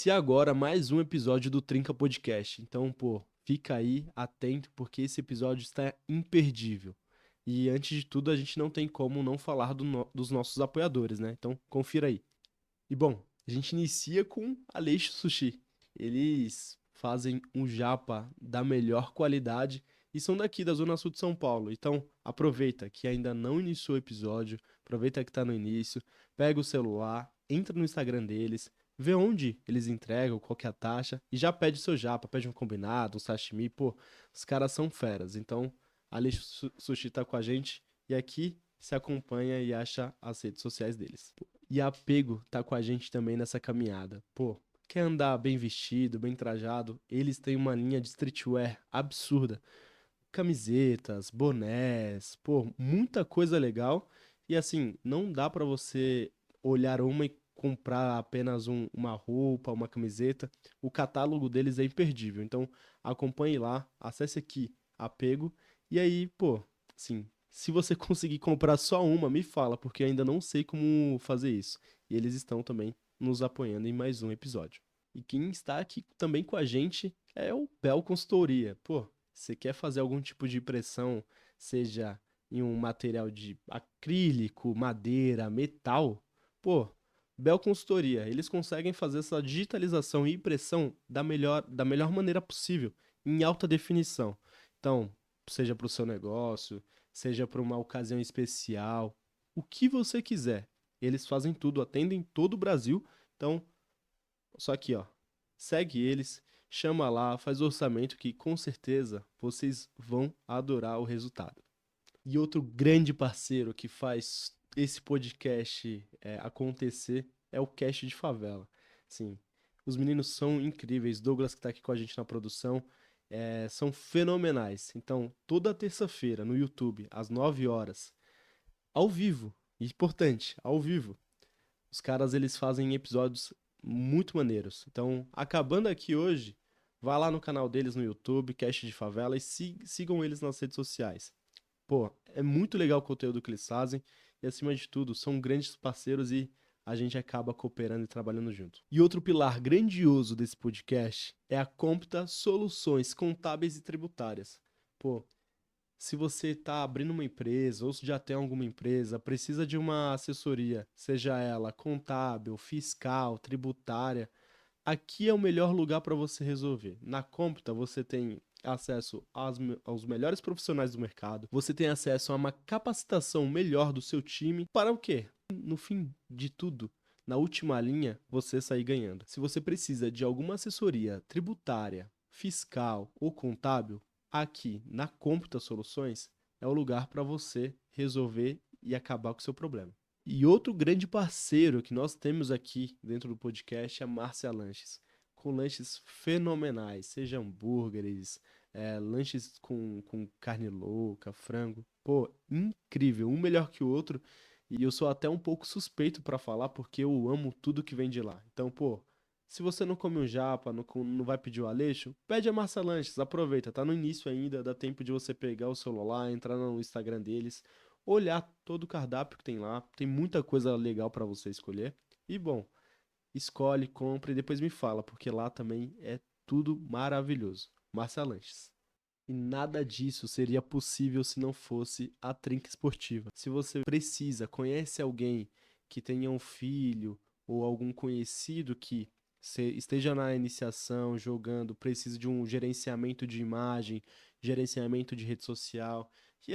Inicia agora mais um episódio do Trinca Podcast. Então, fica aí atento porque esse episódio está imperdível. E antes de tudo, a gente não tem como não falar dos nossos apoiadores, né? Então, confira aí. E bom, a gente inicia com Aleixo Sushi. Eles fazem um japa da melhor qualidade e são daqui da Zona Sul de São Paulo. Então, aproveita que ainda não iniciou o episódio, aproveita que tá no início, pega o celular, entra no Instagram deles, vê onde eles entregam, qual que é a taxa e já pede seu japa, pede um combinado, um sashimi. Os caras são feras. Então, Aleixo Sushi tá com a gente e aqui se acompanha e acha as redes sociais deles. E a Apego tá com a gente também nessa caminhada. Quer andar bem vestido, bem trajado? Eles têm uma linha de streetwear absurda. Camisetas, bonés, muita coisa legal. E assim, não dá pra você olhar uma e comprar apenas uma roupa, uma camiseta. O catálogo deles é imperdível. Então, acompanhe lá, acesse aqui, Apego. E aí, assim, se você conseguir comprar só uma, me fala, porque eu ainda não sei como fazer isso. E eles estão também nos apoiando em mais um episódio. E quem está aqui também com a gente é o Bel Consultoria. Você quer fazer algum tipo de impressão, seja em um material de acrílico, madeira, metal? Bel Consultoria, eles conseguem fazer essa digitalização e impressão da melhor maneira possível, em alta definição. Então, seja para o seu negócio, seja para uma ocasião especial, o que você quiser. Eles fazem tudo, atendem todo o Brasil. Então, só que, segue eles, chama lá, faz orçamento que com certeza vocês vão adorar o resultado. E outro grande parceiro que faz esse podcast acontecer é o Cast de Favela. Sim, os meninos são incríveis, Douglas que está aqui com a gente na produção, são fenomenais. Então, toda terça-feira no YouTube, às 9 horas, ao vivo, importante, ao vivo, os caras eles fazem episódios muito maneiros. Então, acabando aqui hoje, vá lá no canal deles no YouTube, Cast de Favela, e sigam eles nas redes sociais. É muito legal o conteúdo que eles fazem e, acima de tudo, são grandes parceiros e a gente acaba cooperando e trabalhando junto. E outro pilar grandioso desse podcast é a Compta Soluções Contábeis e Tributárias. Se você está abrindo uma empresa ou se já tem alguma empresa, precisa de uma assessoria, seja ela contábil, fiscal, tributária, aqui é o melhor lugar para você resolver. Na Compta você tem acesso aos melhores profissionais do mercado, você tem acesso a uma capacitação melhor do seu time para o quê? No fim de tudo, na última linha, você sair ganhando. Se você precisa de alguma assessoria tributária, fiscal ou contábil, aqui na Compta Soluções é o lugar para você resolver e acabar com o seu problema. E outro grande parceiro que nós temos aqui dentro do podcast é a Márcia Lanches, com lanches fenomenais, seja hambúrgueres, lanches com carne louca, frango. Incrível, um melhor que o outro. E eu sou até um pouco suspeito para falar porque eu amo tudo que vem de lá. Então, se você não come um japa, não vai pedir o Aleixo, pede a Márcia Lanches, aproveita, tá no início ainda, dá tempo de você pegar o celular, entrar no Instagram deles, olhar todo o cardápio que tem lá, tem muita coisa legal para você escolher. E escolhe, compra e depois me fala, porque lá também é tudo maravilhoso. Márcia Lanches. E nada disso seria possível se não fosse a Trinca Esportiva. Se você conhece alguém que tenha um filho ou algum conhecido que esteja na iniciação, jogando, precisa de um gerenciamento de imagem, gerenciamento de rede social, e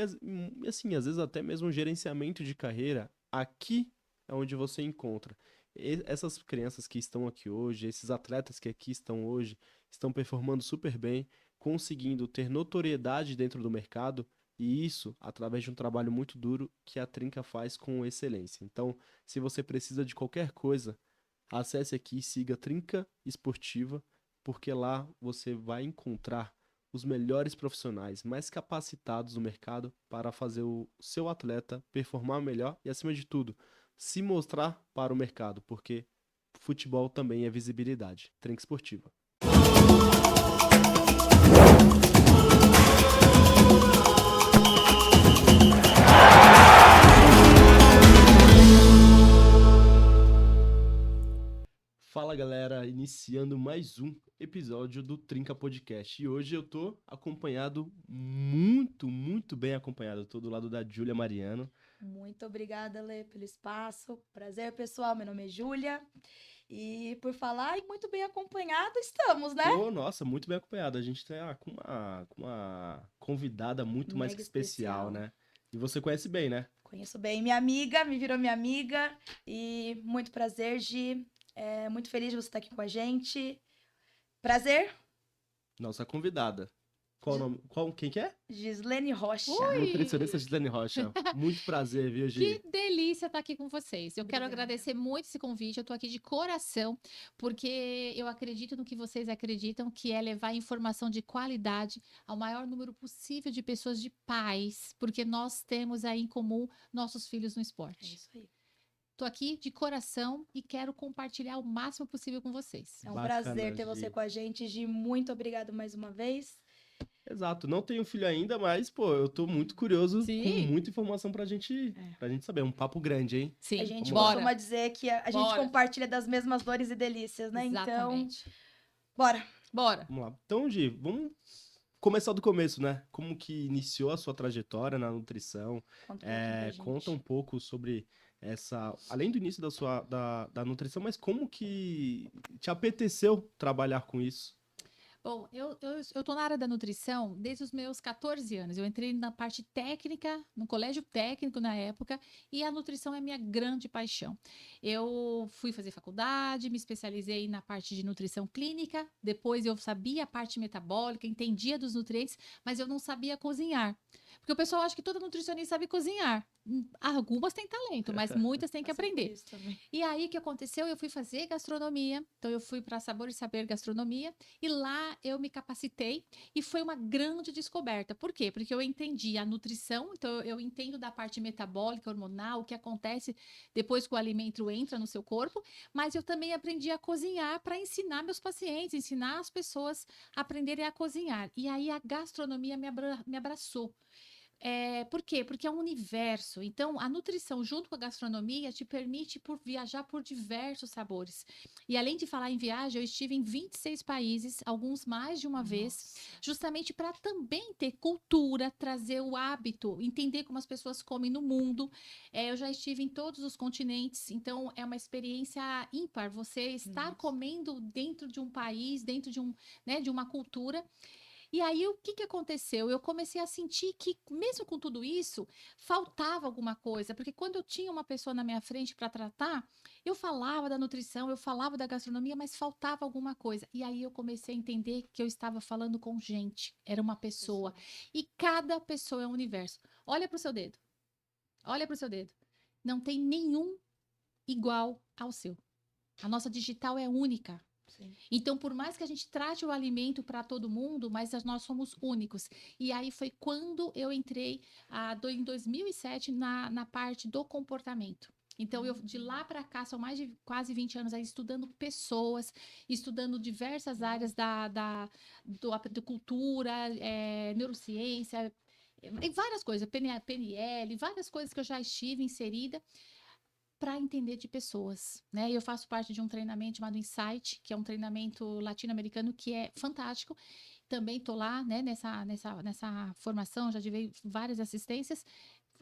assim, às vezes até mesmo um gerenciamento de carreira, aqui é onde você encontra. Essas crianças que estão aqui hoje, esses atletas que aqui estão hoje, estão performando super bem, conseguindo ter notoriedade dentro do mercado, e isso através de um trabalho muito duro que a Trinca faz com excelência. Então, se você precisa de qualquer coisa, acesse aqui e siga Trinca Esportiva, porque lá você vai encontrar os melhores profissionais, mais capacitados no mercado para fazer o seu atleta performar melhor e, acima de tudo, se mostrar para o mercado, porque futebol também é visibilidade. Trinca Esportiva. Fala galera, iniciando mais um episódio do Trinca Podcast. E hoje eu tô acompanhado, muito bem acompanhado. Eu tô do lado da Júlia Mariano. Muito obrigada, Lê, pelo espaço. Prazer, pessoal. Meu nome é Júlia. E por falar e muito bem acompanhado, estamos, né? Pô, nossa, muito bem acompanhado. A gente tá com uma convidada muito mais que Mega especial, especial. né? E você conhece bem, né? Conheço bem minha amiga, me virou minha amiga. E muito prazer, Gi. Muito feliz de você estar aqui com a gente. Prazer, Nossa convidada. Qual o Gi- nome? Quem que é? Gislene Rocha. Nutricionista Ui! Gislene Rocha. Muito prazer, viu, Que Gi? delícia estar aqui com vocês. Eu quero Obrigada. agradecer muito esse convite. Eu estou aqui de coração, porque eu acredito no que vocês acreditam, que é levar informação de qualidade ao maior número possível de pessoas de paz, porque nós temos aí em comum nossos filhos no É esporte. isso aí. Estou aqui de coração e quero compartilhar o máximo possível com vocês. É um Bacana, prazer ter você Gi. com a gente, Gi. Muito obrigada mais uma vez. Exato, não tenho filho ainda, mas, pô, eu tô muito curioso com Sim. muita informação pra gente saber. Um papo grande, hein? Sim, A gente Vamos lá. costuma dizer que a gente Bora. compartilha das mesmas dores e delícias, né? Então, Exatamente. bora. Bora. Vamos lá. Então, Gi, vamos começar do começo, né? Como que iniciou a sua trajetória na nutrição? Conta um pouquinho pra gente. Conta um pouco sobre essa... Além do início da nutrição, mas como que te apeteceu trabalhar com isso? Bom, eu tô na área da nutrição desde os meus 14 anos. Eu entrei na parte técnica, no colégio técnico na época, e a nutrição é minha grande paixão. Eu fui fazer faculdade, me especializei na parte de nutrição clínica, depois eu sabia a parte metabólica, entendia dos nutrientes, mas eu não sabia cozinhar. Porque o pessoal acha que toda nutricionista sabe cozinhar. Algumas têm talento, mas muitas têm que Passei por aprender. isso também. E aí, o que aconteceu? Eu fui fazer gastronomia, então eu fui para Sabor e Saber Gastronomia, e lá eu me capacitei, e foi uma grande descoberta. Por quê? Porque eu entendi a nutrição, então eu entendo da parte metabólica, hormonal, o que acontece depois que o alimento entra no seu corpo, mas eu também aprendi a cozinhar para ensinar meus pacientes, ensinar as pessoas a aprenderem a cozinhar. E aí a gastronomia me abraçou. Por quê? Porque é um universo. Então, a nutrição junto com a gastronomia te permite viajar por diversos sabores. E além de falar em viagem, eu estive em 26 países, alguns mais de uma vez, Nossa. justamente para também ter cultura, trazer o hábito, entender como as pessoas comem no mundo. Eu já estive em todos os continentes, então é uma experiência ímpar. Você estar Nossa. comendo dentro de um país, dentro de de uma cultura. E aí, o que que aconteceu? Eu comecei a sentir que, mesmo com tudo isso, faltava alguma coisa, porque quando eu tinha uma pessoa na minha frente para tratar, eu falava da nutrição, eu falava da gastronomia, mas faltava alguma coisa. E aí eu comecei a entender que eu estava falando com gente, era uma pessoa. E cada pessoa é um universo. Olha para o seu dedo. Olha para o seu dedo. Não tem nenhum igual ao seu. A nossa digital é única. Sim. Então, por mais que a gente trate o alimento para todo mundo, mas nós somos únicos. E aí foi quando eu entrei em 2007 na parte do comportamento. Então, eu de lá para cá, são mais de quase 20 anos aí estudando pessoas, estudando diversas áreas da cultura, neurociência, e várias coisas, PNL, várias coisas que eu já estive inserida para entender de pessoas, né? Eu faço parte de um treinamento chamado Insight, que é um treinamento latino-americano que é fantástico. Também estou lá, né, nessa formação, já tive várias assistências,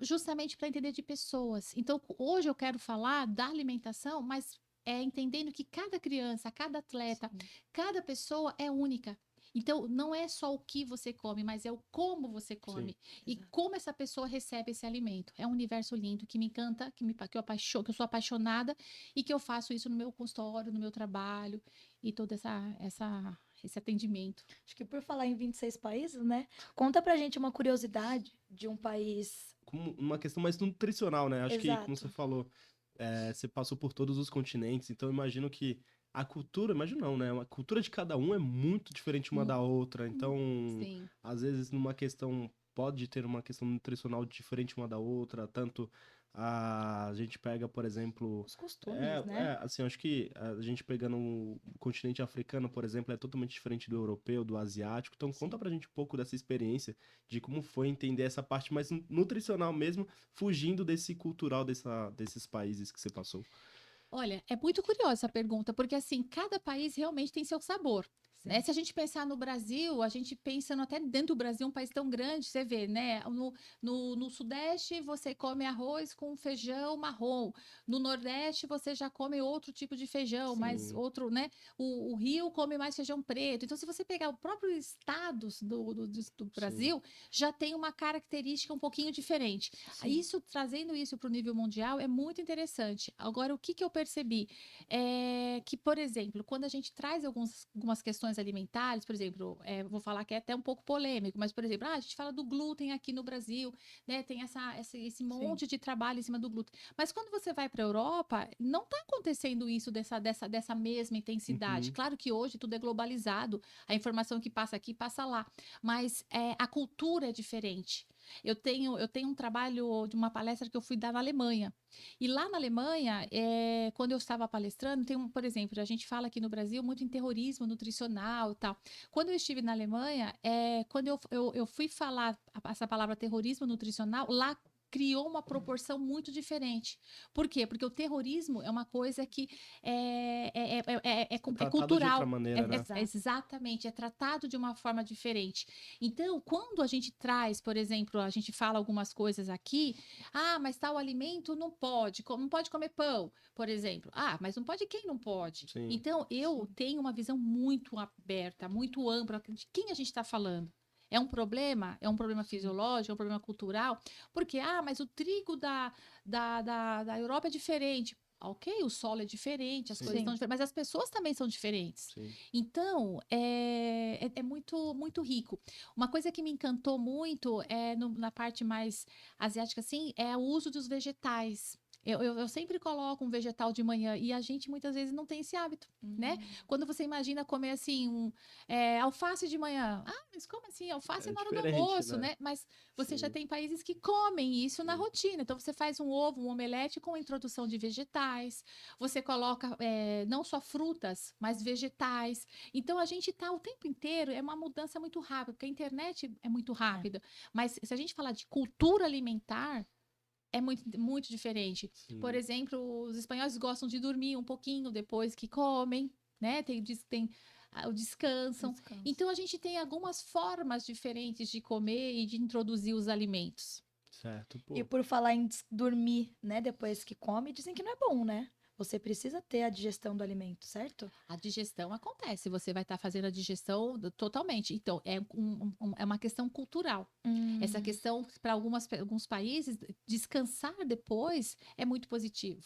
justamente para entender de pessoas. Então, hoje eu quero falar da alimentação, mas entendendo que cada criança, cada atleta, Sim. cada pessoa é única. Então, não é só o que você come, mas é o como você come. E Exato. como essa pessoa recebe esse alimento. É um universo lindo que me encanta, que eu sou apaixonada e que eu faço isso no meu consultório, no meu trabalho e todo esse atendimento. Acho que por falar em 26 países, né? Conta pra gente uma curiosidade de um país. Como uma questão mais nutricional, né? Acho que, como Exato. você falou, você passou por todos os continentes, então eu imagino que a cultura, imagino não, né? A cultura de cada um é muito diferente uma da outra, então, Sim. às vezes, numa questão, pode ter uma questão nutricional diferente uma da outra, tanto a gente pega, por exemplo, Os costumes, né? assim, acho que a gente pegando o continente africano, por exemplo, é totalmente diferente do europeu, do asiático, então conta Sim. pra gente um pouco dessa experiência, de como foi entender essa parte mais nutricional mesmo, fugindo desse cultural desses países que você passou. Olha, é muito curiosa essa pergunta, porque assim, cada país realmente tem seu sabor. Né? Se a gente pensar no Brasil, a gente pensa até dentro do Brasil, um país tão grande, você vê, né? No Sudeste você come arroz com feijão marrom. No Nordeste você já come outro tipo de feijão, mas Sim. outro, né? O Rio come mais feijão preto. Então, se você pegar o próprio estados do Brasil, já tem uma característica um pouquinho diferente. Sim. Isso, trazendo isso para o nível mundial, é muito interessante. Agora, o que eu percebi? É que, por exemplo, quando a gente traz algumas questões alimentares, por exemplo, vou falar que é até um pouco polêmico, mas, por exemplo, a gente fala do glúten aqui no Brasil, né? Tem esse monte de trabalho em cima do glúten. Mas quando você vai para a Europa, não está acontecendo isso dessa mesma intensidade. Uhum. Claro que hoje tudo é globalizado, a informação que passa aqui passa lá, mas a cultura é diferente. Eu tenho um trabalho de uma palestra que eu fui dar na Alemanha. E lá na Alemanha, quando eu estava palestrando, por exemplo, a gente fala aqui no Brasil muito em terrorismo nutricional e tal. Quando eu estive na Alemanha, quando eu fui falar essa palavra terrorismo nutricional, lá criou uma proporção muito diferente. Por quê? Porque o terrorismo é uma coisa que é Tratado de outra cultural. maneira, né? Exatamente, é tratado de uma forma diferente. Então, quando a gente traz, por exemplo, a gente fala algumas coisas aqui, mas tal alimento não pode comer pão, por exemplo. Mas não pode quem não pode? Sim. Então, eu tenho uma visão muito aberta, muito ampla de quem a gente está falando. É um problema fisiológico, é um problema cultural, porque, mas o trigo da Europa é diferente. Ok, o solo é diferente, as coisas são diferentes, mas as pessoas também são diferentes. Sim. Então, é muito, muito rico. Uma coisa que me encantou muito na parte mais asiática, assim, é o uso dos vegetais. Eu sempre coloco um vegetal de manhã e a gente muitas vezes não tem esse hábito, né? Quando você imagina comer assim, alface de manhã. Mas como assim? Alface é na hora do almoço, né? Mas você já tem países que comem isso na rotina. Então você faz um ovo, um omelete com a introdução de vegetais. Você coloca não só frutas, mas vegetais. Então a gente está o tempo inteiro, é uma mudança muito rápida, porque a internet é muito rápida. Mas se a gente falar de cultura alimentar, é muito, muito diferente. Sim. Por exemplo, os espanhóis gostam de dormir um pouquinho depois que comem, né? Tem o descansam. Então, a gente tem algumas formas diferentes de comer e de introduzir os alimentos. Certo, pô. E por falar em dormir, né, depois que come, dizem que não é bom, né? Você precisa ter a digestão do alimento, certo? A digestão acontece, você vai estar fazendo a digestão totalmente. Então, é uma questão cultural. Essa questão, para alguns países, descansar depois é muito positivo.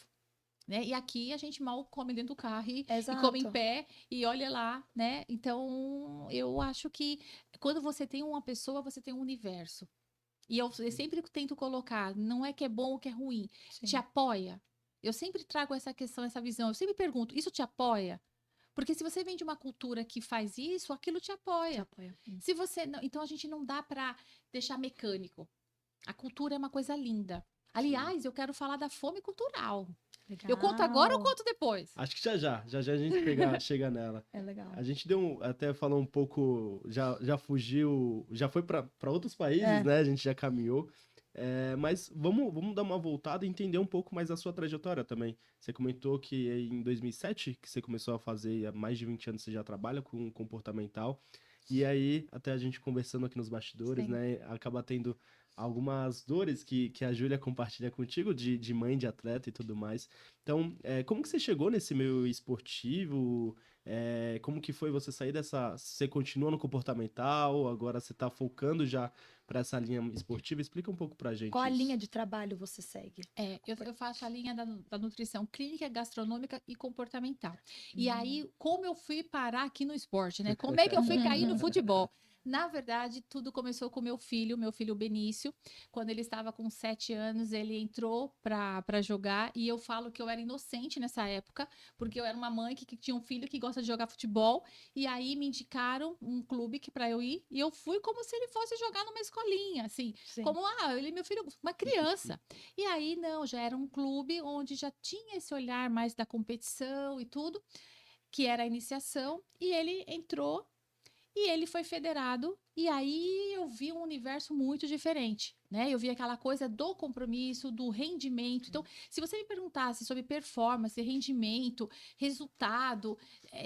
Né? E aqui a gente mal come dentro do carro e come em pé e olha lá, né? Então, eu acho que quando você tem uma pessoa, você tem um universo. E eu sempre tento colocar, não é que é bom ou que é ruim, te apoia. Eu sempre trago essa questão, essa visão. Eu sempre pergunto, isso te apoia? Porque se você vem de uma cultura que faz isso, aquilo te apoia. Se você não, então a gente não dá para deixar mecânico. A cultura é uma coisa linda. Aliás, eu quero falar da fome cultural. Legal. Eu conto agora ou conto depois? Acho que já a gente chega nela. É legal. A gente até falou um pouco, já fugiu, já foi para outros países, né? A gente já caminhou. Mas vamos dar uma voltada e entender um pouco mais a sua trajetória também. Você comentou que em 2007 que você começou a fazer, há mais de 20 anos você já trabalha com comportamental. E aí, até a gente conversando aqui nos bastidores, né? Acaba tendo algumas dores que a Júlia compartilha contigo, de mãe de atleta e tudo mais. Então, como que você chegou nesse meio esportivo? Como que foi você sair dessa... Você continua no comportamental, agora você tá focando já para essa linha esportiva? Explica um pouco pra gente. Qual a linha de trabalho você segue? Eu faço a linha da nutrição clínica, gastronômica e comportamental. E aí, como eu fui parar aqui no esporte, né? Como é que eu fui cair no futebol? Na verdade, tudo começou com meu filho Benício. Quando ele estava com 7 anos, ele entrou para jogar. E eu falo que eu era inocente nessa época, porque eu era uma mãe que tinha um filho que gosta de jogar futebol. E aí me indicaram um clube para eu ir. E eu fui como se ele fosse jogar numa escolinha, assim. Como, ele é meu filho, uma criança. E aí, não, já era um clube onde já tinha esse olhar mais da competição e tudo, que era a iniciação. E ele entrou. E ele foi federado, e aí eu vi um universo muito diferente, né? Eu vi aquela coisa do compromisso, do rendimento. Então, se você me perguntasse sobre performance, rendimento, resultado,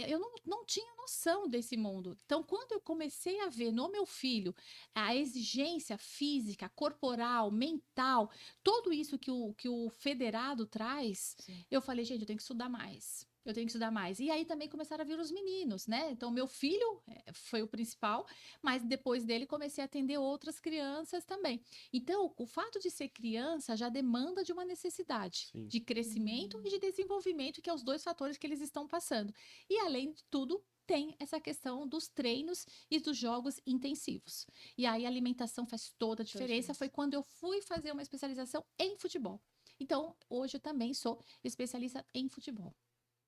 eu não tinha noção desse mundo. Então, quando eu comecei a ver no meu filho a exigência física, corporal, mental, tudo isso que o federado traz, Sim. eu falei, gente, eu tenho que estudar mais. Eu tenho que estudar mais. E aí também começaram a vir os meninos, né? Então, meu filho foi o principal, mas depois dele comecei a atender outras crianças também. Então, o fato de ser criança já demanda de uma necessidade Sim. de crescimento e de desenvolvimento, que é os dois fatores que eles estão passando. E, além de tudo, tem essa questão dos treinos e dos jogos intensivos. E aí a alimentação faz toda a diferença. Foi quando eu fui fazer uma especialização em futebol. Então, hoje eu também sou especialista em futebol.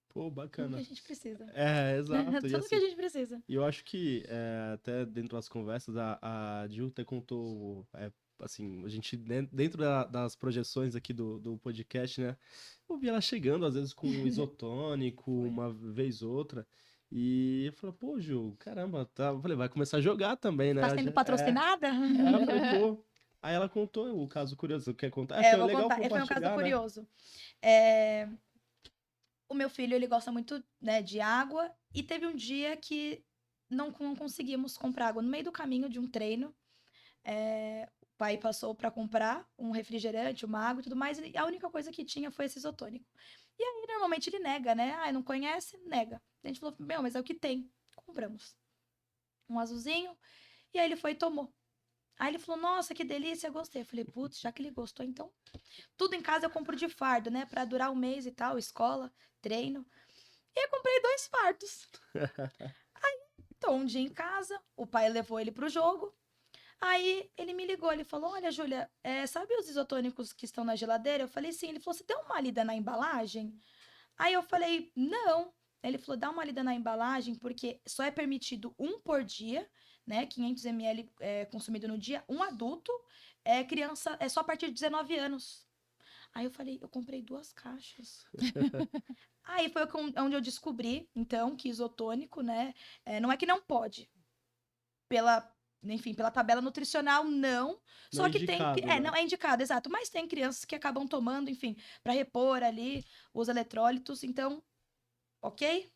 Pô, Tudo que bacana. a gente precisa. É, exato. E Tudo que a assim, gente precisa. e eu acho que até dentro das conversas, a Gil até contou, assim, a gente dentro das projeções aqui do podcast, né? Eu vi ela chegando, às vezes, com um isotônico, Foi. uma vez ou outra. E eu falei, pô, Gil, caramba, tá. Eu falei, vai começar a jogar também, né? Tá sendo patrocinada? Eu falei, pô. Aí ela contou o caso curioso. Quer contar? É, eu Foi vou legal contar. Foi um caso compartilhar, né? curioso. É, o meu filho, ele gosta muito, né, de água. E teve um dia que não conseguimos comprar água. No meio do caminho de um treino, o pai passou para comprar um refrigerante, uma água e tudo mais. E a única coisa que tinha foi esse isotônico. E aí, normalmente, ele nega, né? Ah, não conhece? Nega. A gente falou, meu, mas é o que tem. Compramos. Um azulzinho. E aí ele foi e tomou. Aí ele falou, nossa, que delícia, gostei. Eu falei, putz, já que ele gostou, então. Tudo em casa eu compro de fardo, né? Pra durar um mês e tal, escola, treino. E eu comprei 2 fardos. Então, um dia em casa, o pai levou ele pro jogo. Aí ele me ligou, ele falou: Olha, Júlia, sabe os isotônicos que estão na geladeira? Eu falei: Sim. Ele falou: Você deu uma lida na embalagem? Aí eu falei: Não. Ele falou: Dá uma lida na embalagem, porque só é permitido um por dia, né? 500 ml consumido no dia. Um adulto, criança, é só a partir de 19 anos. Aí eu falei: Eu comprei 2 caixas. Aí foi onde eu descobri, então, que isotônico, né? Não é que não pode. Pela, enfim, pela tabela nutricional, não. Não Só é que tem. indicado, né? Não é indicado, exato. Mas tem crianças que acabam tomando, enfim, para repor ali os eletrólitos. Então, ok?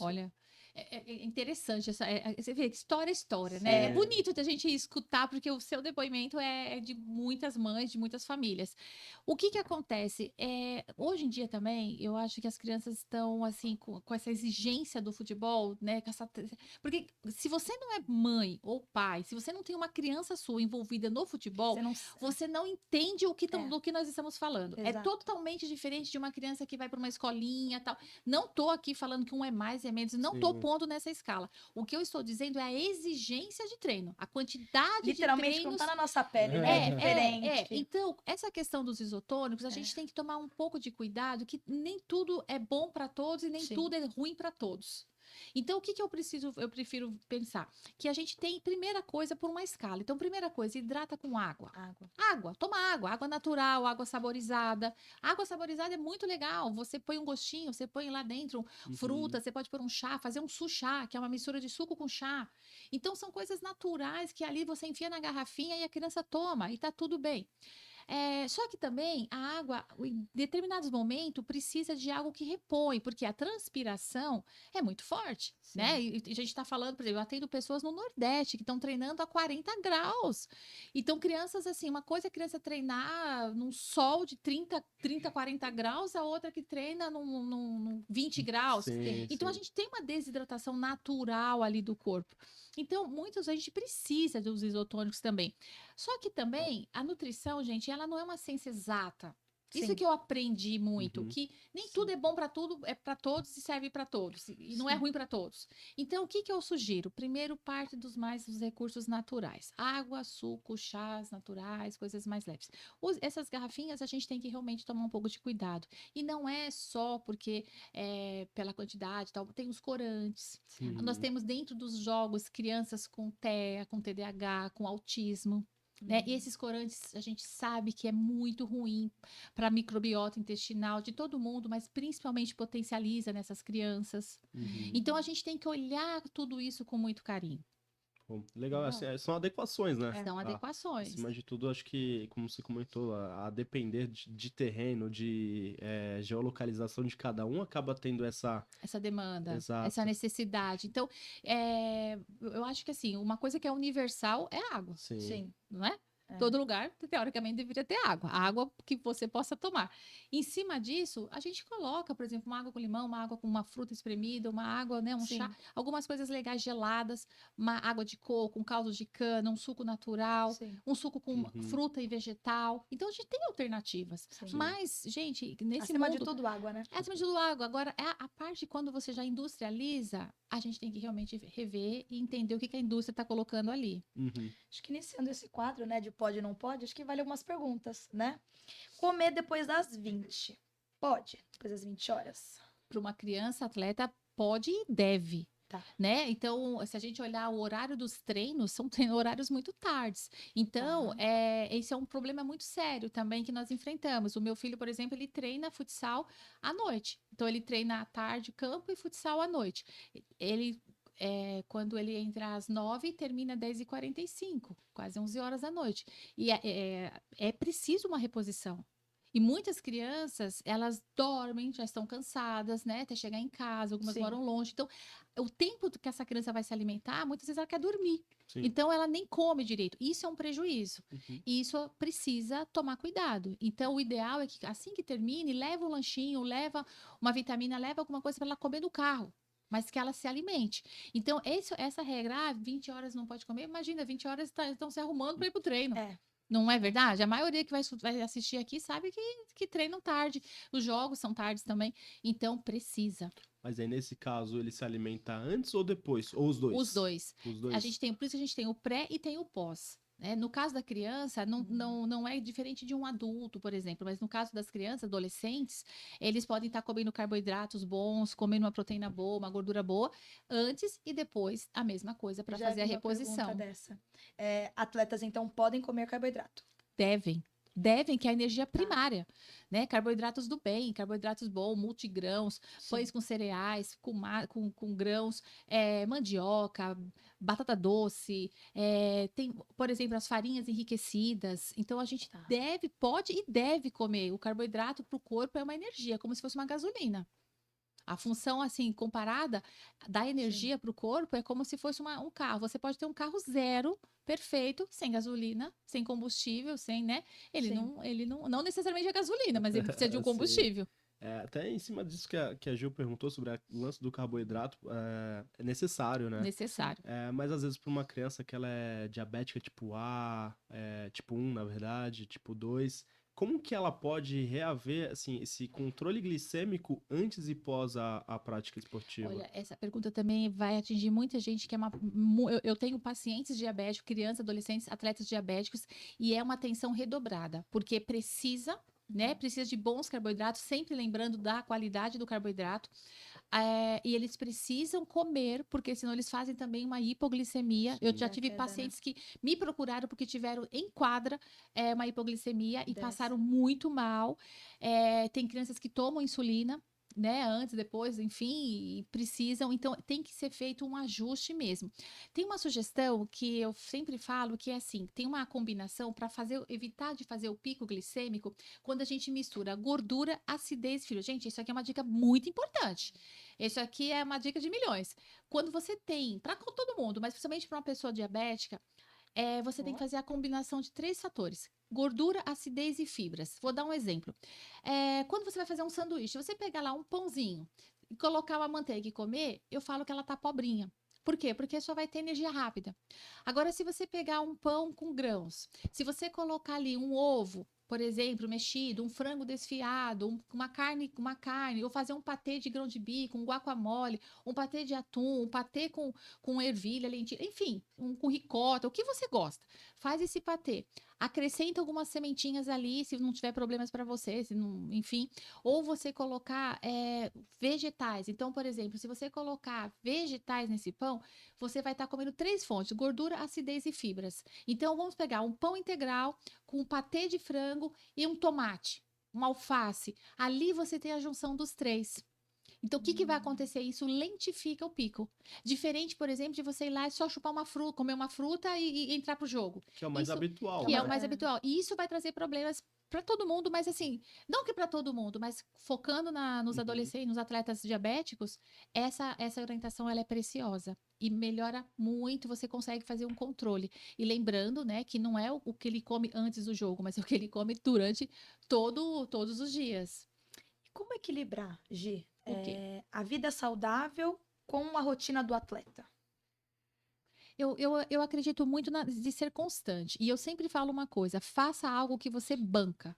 Olha, é interessante essa. Você vê, história é história, né? É Sim. bonito da gente escutar, porque o seu depoimento é de muitas mães, de muitas famílias. O que que acontece? Hoje em dia também, eu acho que as crianças estão, assim, com essa exigência do futebol, né? Porque se você não é mãe ou pai, se você não tem uma criança sua envolvida no futebol, você não entende do que nós estamos falando. É Exato. totalmente diferente de uma criança que vai para uma escolinha e tal. Não tô aqui falando que um é mais e é menos, não tô Sim. pondo nessa escala. O que eu estou dizendo é a exigência de treino, a quantidade Literalmente, de treinos. não tá na nossa pele, né? É diferente. Então, essa questão dos isotônicos, a gente tem que tomar um pouco de cuidado, que nem tudo é bom para todos e nem Sim. tudo é ruim para todos. Então, o que que eu prefiro pensar? Que a gente tem, primeira coisa, por uma escala. Então, primeira coisa, hidrata com água. Toma água natural, água saborizada. Água saborizada é muito legal. Você põe um gostinho, você põe lá dentro fruta, você pode pôr um chá, fazer um suchá, que é uma mistura de suco com chá. Então, são coisas naturais que ali você enfia na garrafinha e a criança toma e tá tudo bem. Só que também a água, em determinados momentos, precisa de algo que repõe, porque a transpiração é muito forte, Sim. né? E a gente está falando, por exemplo, eu atendo pessoas no Nordeste que estão treinando a 40 graus. Então, crianças, assim, uma coisa é a criança treinar num sol de 30, 40 graus, a outra que treina num 20 graus. Sim, Então, a sim. gente tem uma desidratação natural ali do corpo. Então, muitos a gente precisa dos isotônicos também. Só que também a nutrição, gente, ela não é uma ciência exata. Isso Sim. que eu aprendi muito, Uhum. que nem tudo é bom para tudo, é para todos e serve para todos, e não é Sim. ruim para todos. Então, o que que eu sugiro? Primeiro, parte dos recursos naturais: água, suco, chás naturais, coisas mais leves. Essas garrafinhas a gente tem que realmente tomar um pouco de cuidado. E não é só porque pela quantidade, e tal, tem os corantes. Uhum. Nós temos dentro dos jogos crianças com TEA, com TDAH, com autismo. né? E esses corantes a gente sabe que é muito ruim para a microbiota intestinal de todo mundo, mas principalmente potencializa nessas crianças. Uhum. Então a gente tem que olhar tudo isso com muito carinho. Bom, legal, Legal. assim, são adequações, né? São Ah, adequações. acima de tudo, acho que, como você comentou, a depender de terreno, de geolocalização de cada um, acaba tendo essa. Essa demanda, Exato. essa necessidade. Então, eu acho que assim, uma coisa que é universal é a água, Sim. Sim. não é? É. Todo lugar, teoricamente, deveria ter água. A água que você possa tomar. Em cima disso, a gente coloca, por exemplo, uma água com limão, uma água com uma fruta espremida, uma água, né, um Sim. chá, algumas coisas legais geladas, uma água de coco, um caldo de cana, um suco natural, Sim. um suco com Uhum. fruta e vegetal. Então, a gente tem alternativas. Sim. Mas, gente, nesse Acima mundo... de tudo, água, né? É acima de tudo água. Agora, a parte quando você já industrializa, a gente tem que realmente rever e entender o que a indústria está colocando ali. Uhum. Acho que iniciando esse quadro, né, de pode e não pode, acho que vale algumas perguntas, né? Comer depois das 20. Pode, depois das 20 horas. Para uma criança atleta, pode e deve. Tá. Né? Então, se a gente olhar o horário dos treinos, são horários muito tardes. Então, esse é um problema muito sério também que nós enfrentamos. O meu filho, por exemplo, ele treina futsal à noite. Então, ele treina à tarde, campo e futsal à noite. Ele, quando ele entra às 9, termina às 10h45, quase 11 horas da noite. E é preciso uma reposição. E muitas crianças, elas dormem, já estão cansadas, né? Até chegar em casa, algumas Sim. moram longe. Então, o tempo que essa criança vai se alimentar, muitas vezes ela quer dormir. Sim. Então, ela nem come direito. Isso é um prejuízo. Uhum. E isso precisa tomar cuidado. Então, o ideal é que assim que termine, leva um lanchinho, leva uma vitamina, leva alguma coisa para ela comer no carro. Mas que ela se alimente. Então, essa regra, 20 horas não pode comer. Imagina, 20 horas estão se arrumando para ir para o treino. Não é verdade? A maioria que vai assistir aqui sabe que treinam tarde. Os jogos são tardes também. Então, precisa. Mas aí, nesse caso, ele se alimenta antes ou depois? Ou os dois? Os dois. Os dois. Por isso a gente tem o pré e tem o pós. Né? No caso da criança, não é diferente de um adulto, por exemplo, mas no caso das crianças, adolescentes, eles podem estar comendo carboidratos bons, comendo uma proteína boa, uma gordura boa, antes e depois a mesma coisa para fazer a vi uma reposição. pergunta dessa. Atletas, então, podem comer carboidrato? Devem, que é a energia primária, né? Carboidratos do bem, carboidratos bons, multigrãos, pães com cereais, com grãos, mandioca, batata doce, tem, por exemplo, as farinhas enriquecidas. Então, a gente pode e deve comer. O carboidrato para o corpo é uma energia, como se fosse uma gasolina. A função, assim, comparada da energia para o corpo é como se fosse um carro. Você pode ter um carro zero, perfeito, sem gasolina, sem combustível, sem, né? Ele não necessariamente é gasolina, mas ele precisa de um combustível. Até em cima disso que a Gil perguntou sobre o lance do carboidrato, é necessário, né? Necessário. Mas às vezes para uma criança que ela é diabética tipo A, tipo 1, na verdade, tipo 2... Como que ela pode reaver, assim, esse controle glicêmico antes e pós a prática esportiva? Olha, essa pergunta também vai atingir muita gente que é eu tenho pacientes diabéticos, crianças, adolescentes, atletas diabéticos, e é uma atenção redobrada, porque precisa, né? Precisa de bons carboidratos, sempre lembrando da qualidade do carboidrato. E eles precisam comer, porque senão eles fazem também uma hipoglicemia. Sim. Eu já tive pacientes que me procuraram porque tiveram em quadra uma hipoglicemia e passaram muito mal. Tem crianças que tomam insulina, né, antes, depois, enfim, precisam, então tem que ser feito um ajuste mesmo. Tem uma sugestão que eu sempre falo que é assim, tem uma combinação para evitar de fazer o pico glicêmico quando a gente mistura gordura, acidez e fibra. Gente, isso aqui é uma dica muito importante. Isso aqui é uma dica de milhões. Quando você tem, para todo mundo, mas principalmente para uma pessoa diabética, você tem que fazer a combinação de 3 fatores: gordura, acidez e fibras. Vou dar um exemplo. Quando você vai fazer um sanduíche, você pegar lá um pãozinho e colocar uma manteiga e comer, eu falo que ela tá pobrinha. Por quê? Porque só vai ter energia rápida. Agora, se você pegar um pão com grãos, se você colocar ali um ovo, por exemplo, mexido, um frango desfiado, uma carne, ou fazer um patê de grão de bico, um guacamole, um patê de atum, um patê com ervilha, lentilha, enfim, com ricota, o que você gosta. Faz esse patê. acrescenta algumas sementinhas ali, se não tiver problemas para você, se não, enfim. Ou você colocar vegetais. Então, por exemplo, se você colocar vegetais nesse pão, você vai estar comendo 3 fontes: gordura, acidez e fibras. Então, vamos pegar um pão integral com um patê de frango e um tomate, uma alface. Ali você tem a junção dos 3. Então, o que vai acontecer? Isso lentifica o pico. Diferente, por exemplo, de você ir lá e só chupar uma fruta, comer uma fruta e entrar pro jogo. Que é o mais Isso, habitual, que é o né? mais habitual. E isso vai trazer problemas para todo mundo, mas assim, não que para todo mundo, mas focando nos adolescentes, nos atletas diabéticos, essa orientação ela é preciosa e melhora muito, você consegue fazer um controle. E lembrando, né, que não é o que ele come antes do jogo, mas é o que ele come durante todos os dias. Como equilibrar, Gi, O quê? a vida saudável com a rotina do atleta? Eu acredito muito de ser constante. E eu sempre falo uma coisa: faça algo que você banca.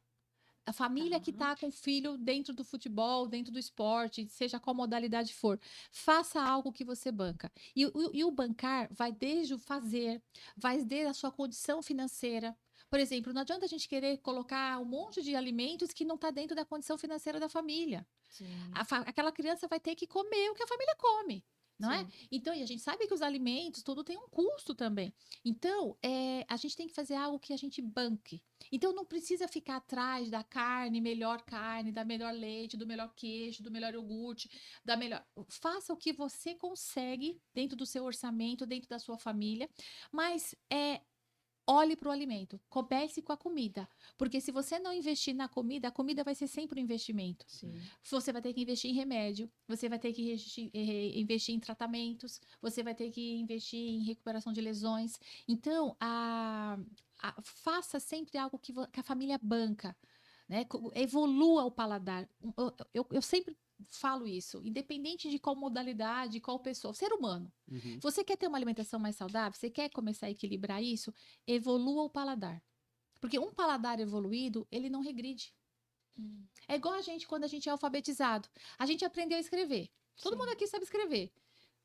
A família que Tá. está com o filho dentro do futebol, dentro do esporte, seja qual modalidade for, faça algo que você banca. E o bancar vai desde o fazer, vai desde a sua condição financeira. Por exemplo, não adianta a gente querer colocar um monte de alimentos que não está dentro da condição financeira da família. Sim. Aquela criança vai ter que comer o que a família come. Não é? Sim. Então, e a gente sabe que os alimentos, tudo tem um custo também. Então, a gente tem que fazer algo que a gente banque. Então, não precisa ficar atrás da melhor carne, da melhor leite, do melhor queijo, do melhor iogurte, da melhor. Faça o que você consegue dentro do seu orçamento, dentro da sua família, mas olhe para o alimento, comece com a comida, porque se você não investir na comida, a comida vai ser sempre um investimento. Sim. Você vai ter que investir em remédio, você vai ter que investir em tratamentos, você vai ter que investir em recuperação de lesões. Então, faça sempre algo que a família banca, né? Evolua o paladar. Eu sempre falo isso, independente de qual modalidade, qual pessoa, ser humano. Uhum. Você quer ter uma alimentação mais saudável? Você quer começar a equilibrar isso? Evolua o paladar. Porque um paladar evoluído, ele não regride. É igual a gente quando a gente é alfabetizado. A gente aprendeu a escrever. Todo mundo aqui sabe escrever.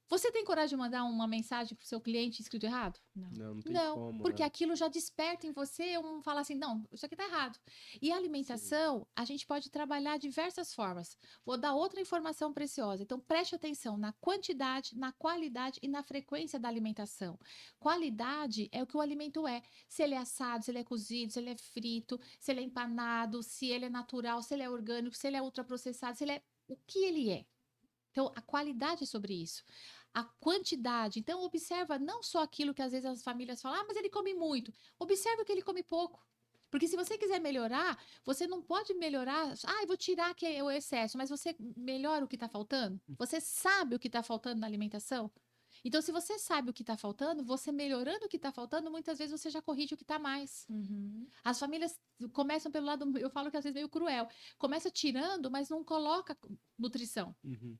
Você tem coragem de mandar uma mensagem pro seu cliente escrito errado? Não tem Não, como, porque né? aquilo já desperta em você falar assim, não, isso aqui tá errado. E a alimentação, a gente pode trabalhar de diversas formas. Vou dar outra informação preciosa. Então, preste atenção na quantidade, na qualidade e na frequência da alimentação. Qualidade é o que o alimento é. Se ele é assado, se ele é cozido, se ele é frito, se ele é empanado, se ele é natural, se ele é orgânico, se ele é ultraprocessado, se ele é o que ele é. Então, a qualidade é sobre isso. A quantidade. Então, observa não só aquilo que às vezes as famílias falam, mas ele come muito. Observe o que ele come pouco. Porque se você quiser melhorar, você não pode melhorar. Eu vou tirar que é o excesso, mas você melhora o que está faltando? Você sabe o que está faltando na alimentação? Então, se você sabe o que está faltando, você melhorando o que está faltando, muitas vezes você já corrige o que está mais. As famílias começam pelo lado, eu falo que às vezes meio cruel. Começa tirando, mas não coloca nutrição. Uhum.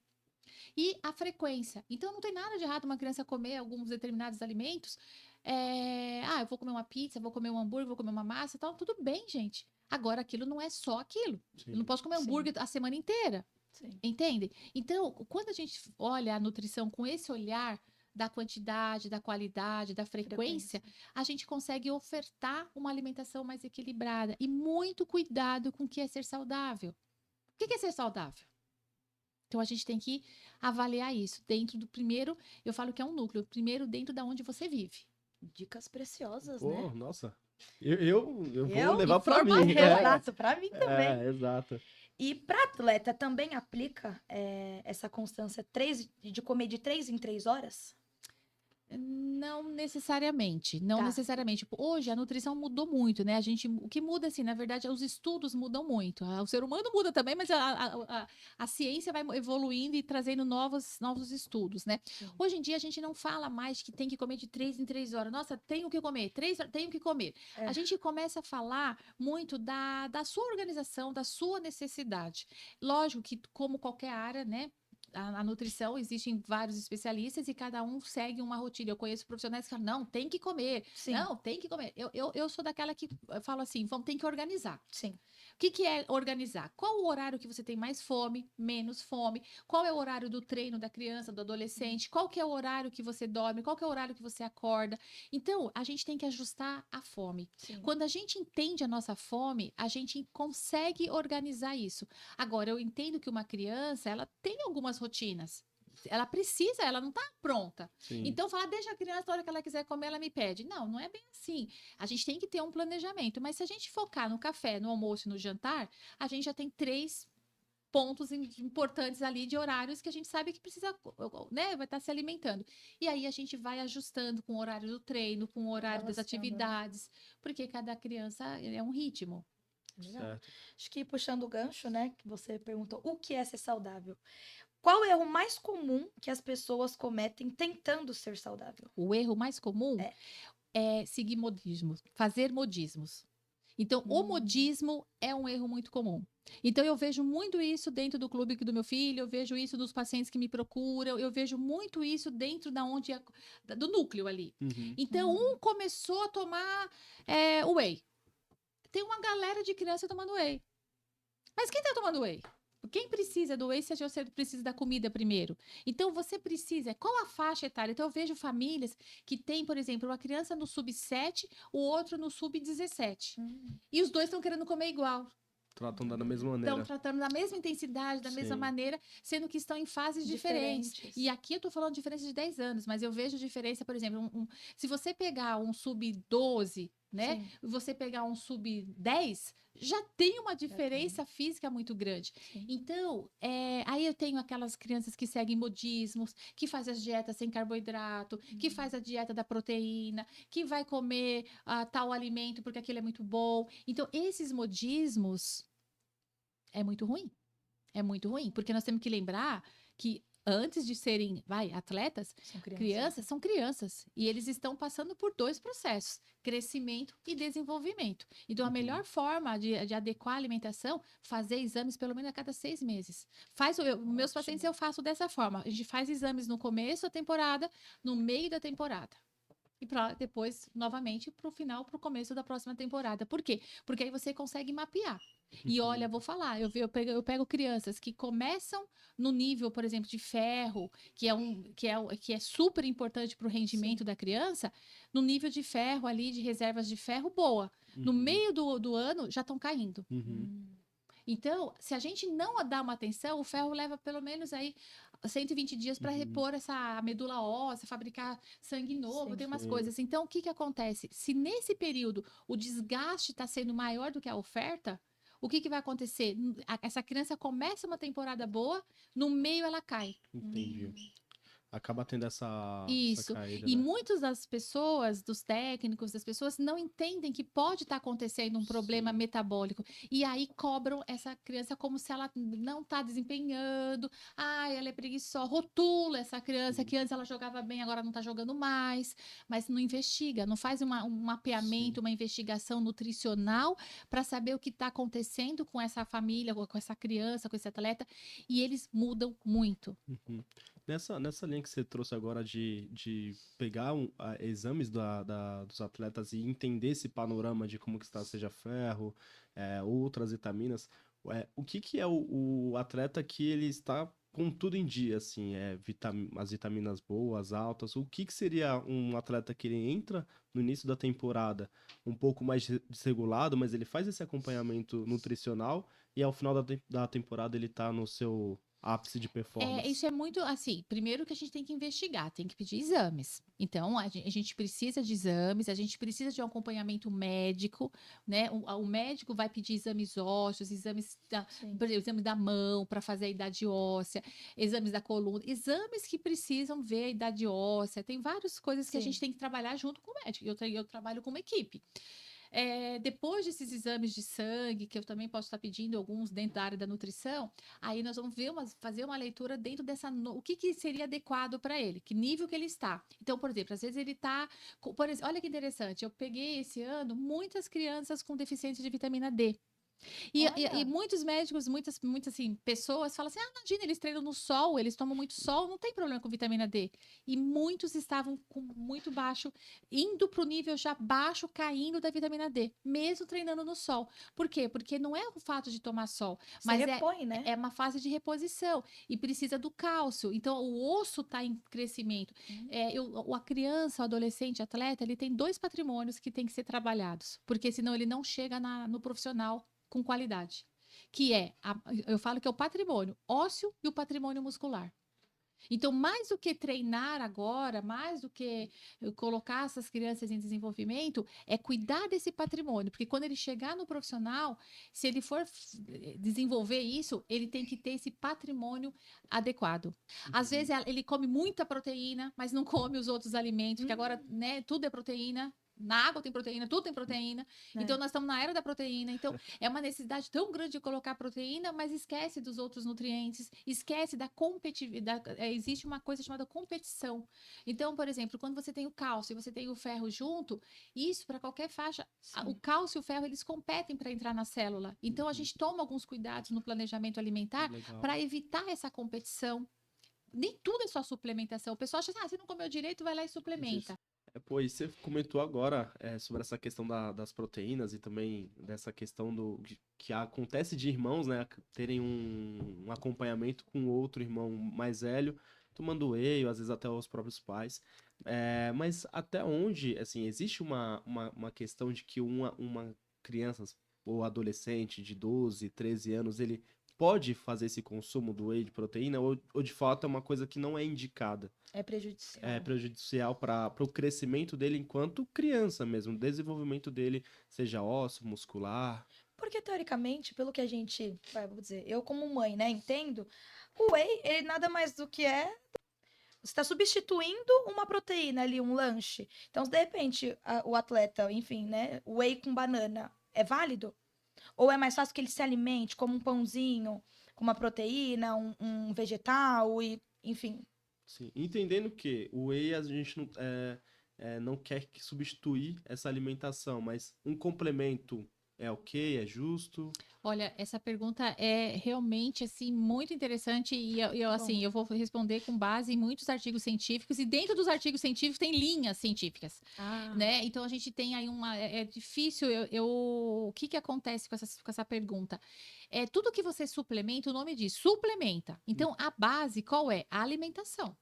E a frequência. Então, não tem nada de errado uma criança comer alguns determinados alimentos. Eu vou comer uma pizza, vou comer um hambúrguer, vou comer uma massa, tal. Tudo bem, gente. Agora, aquilo não é só aquilo. Sim. Eu não posso comer hambúrguer a semana inteira. Sim. Entende? Então, quando a gente olha a nutrição com esse olhar da quantidade, da qualidade, da frequência, a gente consegue ofertar uma alimentação mais equilibrada. E muito cuidado com o que é ser saudável. O que é ser saudável? Então, a gente tem que avaliar isso. Dentro do primeiro, eu falo que é um núcleo. Primeiro, dentro da onde você vive. Dicas preciosas, Pô, né? nossa. Eu vou levar pra mim. Exato, pra mim também. Exato. E para atleta também aplica essa constância de comer de 3 em 3 horas? Não necessariamente, não Tá. necessariamente. Hoje a nutrição mudou muito, né? O que muda, assim, na verdade, os estudos mudam muito. O ser humano muda também, mas a ciência vai evoluindo e trazendo novos estudos, né? Sim. Hoje em dia a gente não fala mais que tem que comer de 3 em 3 horas. Nossa, tenho que comer, 3 horas, tenho que comer. A gente começa a falar muito da sua organização, da sua necessidade. Lógico que, como qualquer área, né? a nutrição, existem vários especialistas e cada um segue uma rotina. Eu conheço profissionais que falam, não, tem que comer. Sim. Não, tem que comer. Eu sou daquela que falo assim, tem que organizar. Sim. O que é organizar? Qual o horário que você tem mais fome, menos fome? Qual é o horário do treino da criança, do adolescente? Qual que é o horário que você dorme? Qual que é o horário que você acorda? Então, a gente tem que ajustar a fome. Sim. Quando a gente entende a nossa fome, a gente consegue organizar isso. Agora, eu entendo que uma criança, ela tem algumas rotinas. Ela precisa, ela não está pronta. Sim. Então, falar, deixa a criança, na hora que ela quiser comer, ela me pede. Não, não é bem assim. A gente tem que ter um planejamento. Mas se a gente focar no café, no almoço e no jantar, a gente já tem 3 pontos importantes ali de horários que a gente sabe que precisa, né, vai estar se alimentando. E aí a gente vai ajustando com o horário do treino, com o horário das Relação, né? atividades, porque cada criança é um ritmo. Legal. Certo. Acho que puxando o gancho, né, que você perguntou, o que é ser saudável? Qual o erro mais comum que as pessoas cometem tentando ser saudável? O erro mais comum é seguir modismos, fazer modismos. Então, o modismo é um erro muito comum. Então, eu vejo muito isso dentro do clube do meu filho, eu vejo isso dos pacientes que me procuram, eu vejo muito isso dentro do núcleo ali. Uhum. Então, um começou a tomar whey. Tem uma galera de criança tomando whey. Mas quem está tomando whey? Quem precisa do whey se você precisa da comida primeiro? Então, você precisa... Qual a faixa etária? Então, eu vejo famílias que têm, por exemplo, uma criança no sub-7, o outro no sub-17. E os dois estão querendo comer igual. Tratam da mesma maneira. Estão tratando da mesma intensidade, da mesma Sim. maneira, sendo que estão em fases diferentes. E aqui eu estou falando de diferença de 10 anos, mas eu vejo diferença, por exemplo, se você pegar um sub-12, né? Sim. E você pegar um sub-10, já tem uma diferença física muito grande. Sim. Então, aí eu tenho aquelas crianças que seguem modismos, que fazem as dietas sem carboidrato, que faz a dieta da proteína, que vai comer tal alimento porque aquilo é muito bom. Então, esses modismos é muito ruim. É muito ruim, porque nós temos que lembrar que antes de serem, atletas, São crianças são crianças. E eles estão passando por 2 processos: crescimento e desenvolvimento. Então, a melhor forma de adequar a alimentação, fazer exames pelo menos a cada 6 meses. Meus pacientes eu faço dessa forma. A gente faz exames no começo da temporada, no meio da temporada. E depois, novamente, para o final, para o começo da próxima temporada. Por quê? Porque aí você consegue mapear. E olha, vou falar, eu pego crianças que começam no nível, por exemplo, de ferro, que é super importante para o rendimento da criança, no nível de ferro ali, de reservas de ferro, boa. No meio do ano, já estão caindo. Então, se a gente não dá uma atenção, o ferro leva pelo menos aí 120 dias para repor essa medula óssea, fabricar sangue novo, Sim, tem umas sim. coisas. Então, o que acontece? Se nesse período o desgaste está sendo maior do que a oferta, o que vai acontecer? Essa criança começa uma temporada boa, no meio ela cai. Entendi. Acaba tendo essa Isso. caída, E né? muitas das pessoas, dos técnicos, das pessoas, não entendem que pode estar acontecendo um problema Sim. metabólico. E aí cobram essa criança como se ela não está desempenhando. Ela é preguiçosa. Rotula essa criança que antes ela jogava bem, agora não está jogando mais. Mas não investiga, não faz um mapeamento, uma investigação nutricional para saber o que está acontecendo com essa família, com essa criança, com esse atleta. E eles mudam muito. Nessa linha que você trouxe agora de pegar exames dos atletas e entender esse panorama de como que está, seja ferro, outras vitaminas, o que é o atleta que ele está com tudo em dia, assim, as vitaminas boas, altas, o que seria um atleta que ele entra no início da temporada um pouco mais desregulado, mas ele faz esse acompanhamento nutricional e ao final da temporada ele está no seu ápice de performance? Isso é muito assim. Primeiro que a gente tem que investigar, tem que pedir exames. Então, a gente precisa de exames, a gente precisa de um acompanhamento médico, né? O médico vai pedir exames ósseos, por exemplo, exame da mão para fazer a idade óssea, exames da coluna, exames que precisam ver a idade óssea. Tem várias coisas que a gente tem que trabalhar junto com o médico. Eu trabalho com uma equipe. Depois desses exames de sangue, que eu também posso estar pedindo alguns dentro da área da nutrição, aí nós vamos fazer uma leitura dentro o que seria adequado para ele, que nível que ele está. Então, por exemplo, às vezes ele está... Olha que interessante, eu peguei esse ano muitas crianças com deficiência de vitamina D. Olha. Muitos médicos, muitas assim, pessoas falam assim: ah, imagina, eles treinam no sol, eles tomam muito sol, não tem problema com vitamina D. E muitos estavam com muito baixo, indo para o nível já baixo, caindo da vitamina D, mesmo treinando no sol. Por quê? Porque não é o fato de tomar sol, Você mas repõe, né? é uma fase de reposição e precisa do cálcio. Então, o osso está em crescimento. A criança, o adolescente, atleta, ele tem 2 patrimônios que tem que ser trabalhados, porque senão ele não chega no profissional com qualidade, que eu falo que é o patrimônio ósseo e o patrimônio muscular. Então, mais do que treinar agora, mais do que colocar essas crianças em desenvolvimento, é cuidar desse patrimônio, porque quando ele chegar no profissional, se ele for desenvolver isso, ele tem que ter esse patrimônio adequado. Às vezes ele come muita proteína, mas não come os outros alimentos, porque agora, né, tudo é proteína. Na água tem proteína, tudo tem proteína. Então, nós estamos na era da proteína. Então, é uma necessidade tão grande de colocar proteína, mas esquece dos outros nutrientes, esquece da competitividade. Existe uma coisa chamada competição. Então, por exemplo, quando você tem o cálcio e você tem o ferro junto, isso para qualquer faixa, o cálcio e o ferro, eles competem para entrar na célula. Então, a gente toma alguns cuidados no planejamento alimentar para evitar essa competição. Nem tudo é só suplementação. O pessoal acha assim, você não comeu direito, vai lá e suplementa. Pô, e você comentou agora sobre essa questão das proteínas e também dessa questão que acontece de irmãos, né, terem um acompanhamento com outro irmão mais velho, tomando whey, ou às vezes até os próprios pais. Mas até onde, assim, existe uma questão de que uma criança ou adolescente de 12, 13 anos, ele pode fazer esse consumo do whey de proteína ou de fato é uma coisa que não é indicada? É prejudicial. É prejudicial para o crescimento dele enquanto criança mesmo, o desenvolvimento dele, seja ósseo, muscular. Porque, teoricamente, pelo que a gente, vou dizer, eu como mãe, né, entendo, o whey, ele nada mais do que você está substituindo uma proteína ali, um lanche. Então, de repente, o atleta, enfim, né, o whey com banana, é válido? Ou é mais fácil que ele se alimente como um pãozinho, com uma proteína, um vegetal, e, enfim. Sim. Entendendo que o whey a gente não quer substituir essa alimentação, mas um complemento é ok, é justo? Olha, essa pergunta é realmente assim muito interessante e eu vou responder com base em muitos artigos científicos e dentro dos artigos científicos tem linhas científicas, né? Então a gente tem aí é difícil o que acontece com essa pergunta? Tudo que você suplementa, o nome diz suplementa. Então a base qual é? A alimentação.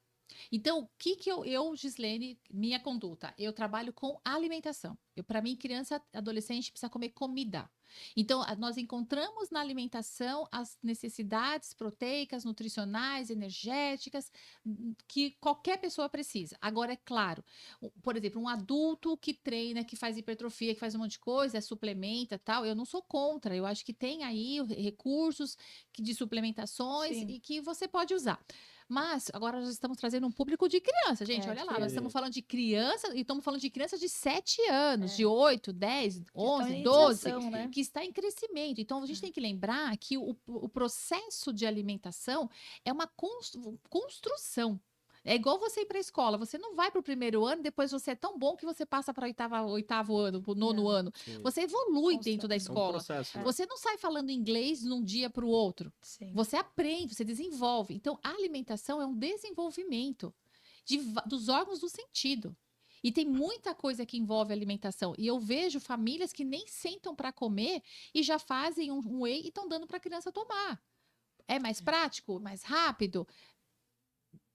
Então, o que eu, Gislene, minha conduta? Eu trabalho com alimentação. Para mim, criança, adolescente precisa comer comida. Então, nós encontramos na alimentação as necessidades proteicas, nutricionais, energéticas, que qualquer pessoa precisa. Agora, é claro, por exemplo, um adulto que treina, que faz hipertrofia, que faz um monte de coisa, suplementa tal, eu não sou contra. Eu acho que tem aí recursos de suplementações e que você pode usar. Mas agora nós estamos trazendo um público de criança, gente. Olha lá, nós estamos falando de criança e estamos falando de crianças de 7 anos, de 8, 10, 11, 12, que está em crescimento. Então a gente tem que lembrar que o processo de alimentação é uma construção. É igual você ir para a escola. Você não vai para o primeiro ano, depois você é tão bom que você passa para o oitavo ano, para o nono ano. Sim. Você evolui dentro da escola. É um processo, né? Você não sai falando inglês de um dia para o outro. Sim. Você aprende, você desenvolve. Então, a alimentação é um desenvolvimento dos órgãos do sentido. E tem muita coisa que envolve alimentação. E eu vejo famílias que nem sentam para comer e já fazem um whey e estão dando para a criança tomar. É mais prático, mais rápido.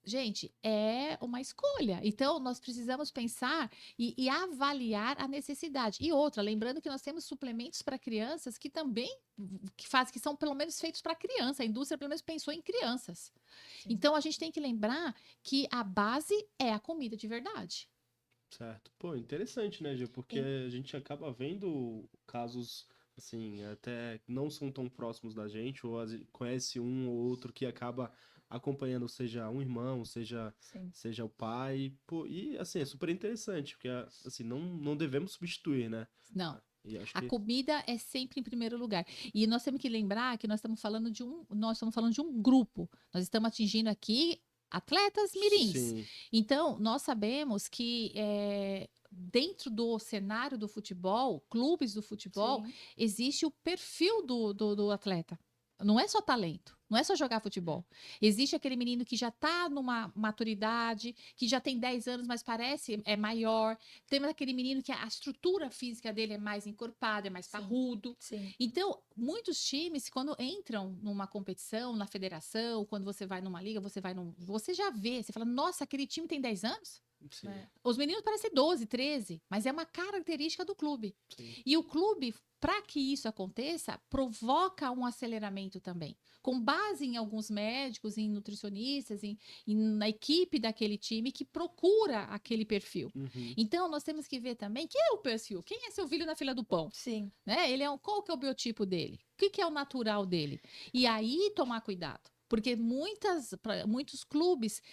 Gente, é uma escolha. Então, nós precisamos pensar e avaliar a necessidade. E outra, lembrando que nós temos suplementos para crianças que também que são pelo menos feitos para criança. A indústria pelo menos pensou em crianças. Sim. Então, a gente tem que lembrar que a base é a comida de verdade. Certo. Pô, interessante, né, Gil? Porque a gente acaba vendo casos, assim, até não são tão próximos da gente, ou conhece um ou outro que acaba acompanhando, seja um irmão, seja o pai, pô, e assim, é super interessante, porque assim, não devemos substituir, né? Não. Comida é sempre em primeiro lugar. E nós temos que lembrar que nós estamos falando de um grupo. Nós estamos atingindo aqui atletas mirins. Sim. Então, nós sabemos que dentro do cenário do futebol, clubes do futebol, Sim. existe o perfil do atleta. Não é só talento, não é só jogar futebol. Existe aquele menino que já está numa maturidade, que já tem 10 anos, mas parece é maior. Tem aquele menino que a estrutura física dele é mais encorpada, é mais Sim. parrudo. Sim. Então, muitos times, quando entram numa competição, na federação, quando você vai numa liga, você já vê, você fala, nossa, aquele time tem 10 anos? Sim, É. Os meninos parecem 12, 13, mas é uma característica do clube. sim. E o clube, para que isso aconteça, provoca um aceleramento também. Com base em alguns médicos, em nutricionistas, na equipe daquele time que procura aquele perfil. Uhum. Então, nós temos que ver também quem é o perfil, quem é seu filho na fila do pão. Sim. Né? Qual que é o biotipo dele? O que é o natural dele? E aí tomar cuidado. Porque muitos clubes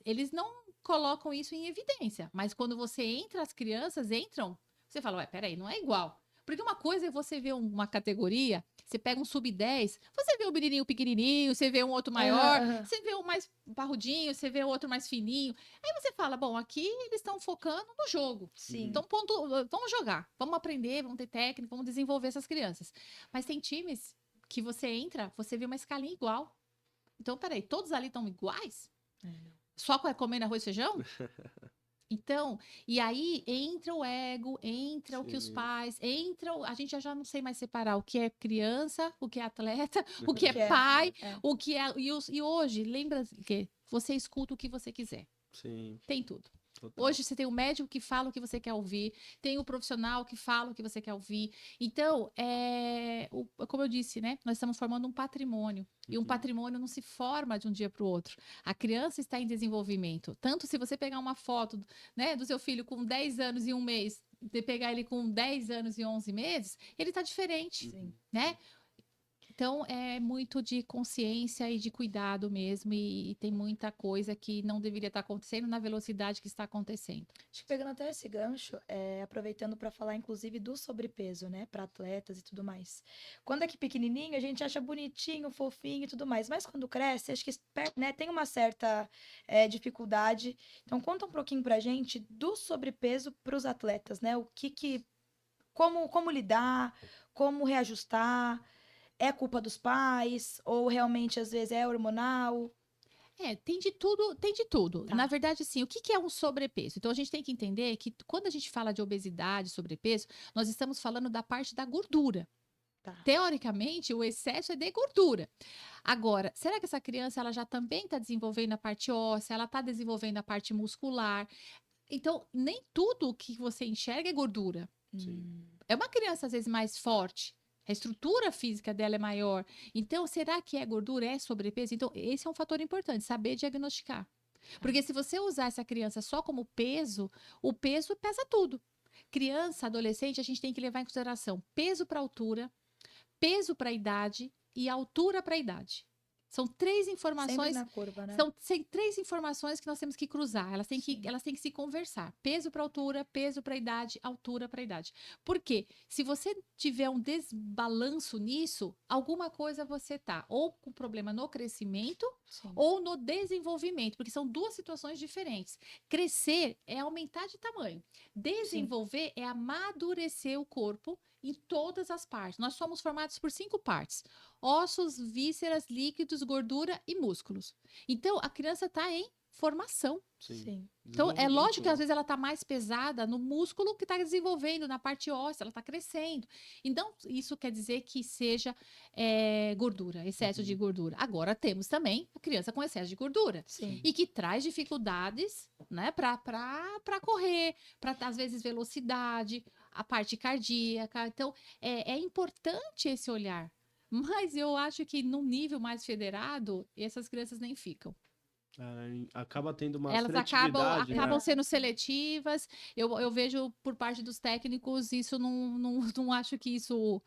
eles não colocam isso em evidência. Mas quando você entra, as crianças entram, você fala, ué, peraí, não é igual. Porque uma coisa é você ver uma categoria, você pega um sub-10, você vê um menininho pequenininho, você vê um outro maior, Aham. você vê um mais parrudinho, você vê o outro mais fininho. Aí você fala, bom, aqui eles estão focando no jogo. Sim. Então, vamos jogar, vamos aprender, vamos ter técnica, vamos desenvolver essas crianças. Mas tem times que você entra, você vê uma escalinha igual. Então, peraí, todos ali estão iguais? Só comendo arroz e feijão? Então, e aí entra o ego, entra o que os Sim. pais, a gente já não sei mais separar o que é criança, o que é atleta, o que é Que é, pai, é. o que é. E hoje, lembra que você escuta o que você quiser. Sim, Tem tudo. total. Hoje você tem o médico que fala o que você quer ouvir, tem o profissional que fala o que você quer ouvir. Então, como eu disse, né? Nós estamos formando um patrimônio. E um Uhum. patrimônio não se forma de um dia para o outro. A criança está em desenvolvimento. Tanto se você pegar uma foto, né, do seu filho com 10 anos e 1 mês, de pegar ele com 10 anos e 11 meses, ele está diferente, Sim. né? Então, é muito de consciência e de cuidado mesmo, e tem muita coisa que não deveria estar acontecendo na velocidade que está acontecendo. Acho que pegando até esse gancho, aproveitando para falar inclusive do sobrepeso, né, para atletas e tudo mais. Quando é que pequenininho, a gente acha bonitinho, fofinho e tudo mais, mas quando cresce, acho que né, tem uma certa dificuldade. Então, conta um pouquinho pra gente do sobrepeso para os atletas, né? Como lidar, como reajustar, é culpa dos pais ou realmente às vezes é hormonal? Tem de tudo, tem de tudo. Tá. Na verdade, assim, o que é um sobrepeso? Então, a gente tem que entender que quando a gente fala de obesidade, sobrepeso, nós estamos falando da parte da gordura. Tá. Teoricamente, o excesso é de gordura. Agora, será que essa criança ela já também está desenvolvendo a parte óssea, ela está desenvolvendo a parte muscular? Então, nem tudo que você enxerga é gordura. Sim. É uma criança, às vezes, mais forte. A estrutura física dela é maior. Então, será que é gordura? É sobrepeso? Então, esse é um fator importante, saber diagnosticar. Porque se você usar essa criança só como peso, o peso pesa tudo. Criança, adolescente, a gente tem que levar em consideração peso para altura, peso para idade e altura para idade. São três Sempre informações. na curva, né? São três informações que nós temos que cruzar. Elas têm Sim. que se conversar. Peso para altura, peso para idade, altura para idade. Por quê? Se você tiver um desbalanço nisso, alguma coisa você tá ou com problema no crescimento Sim. ou no desenvolvimento, porque são duas situações diferentes. Crescer é aumentar de tamanho. Desenvolver é amadurecer o corpo em todas as partes. Nós somos formados por 5 partes: ossos, vísceras, líquidos, gordura e músculos. Então, a criança está em formação. Sim. Sim. Então, é lógico que às Desenvolvimento, vezes ela está mais pesada no músculo que está desenvolvendo, na parte óssea, ela está crescendo. Então, isso quer dizer que seja gordura, excesso de gordura. Agora, temos também a criança com excesso de gordura. Sim. E que traz dificuldades, né, para correr, para, às vezes, velocidade, a parte cardíaca. Então, é importante esse olhar. Mas eu acho que num nível mais federado, essas crianças nem ficam. acaba tendo uma Elas seletividade, né? acabam sendo seletivas. Eu vejo por parte dos técnicos, isso não acho que isso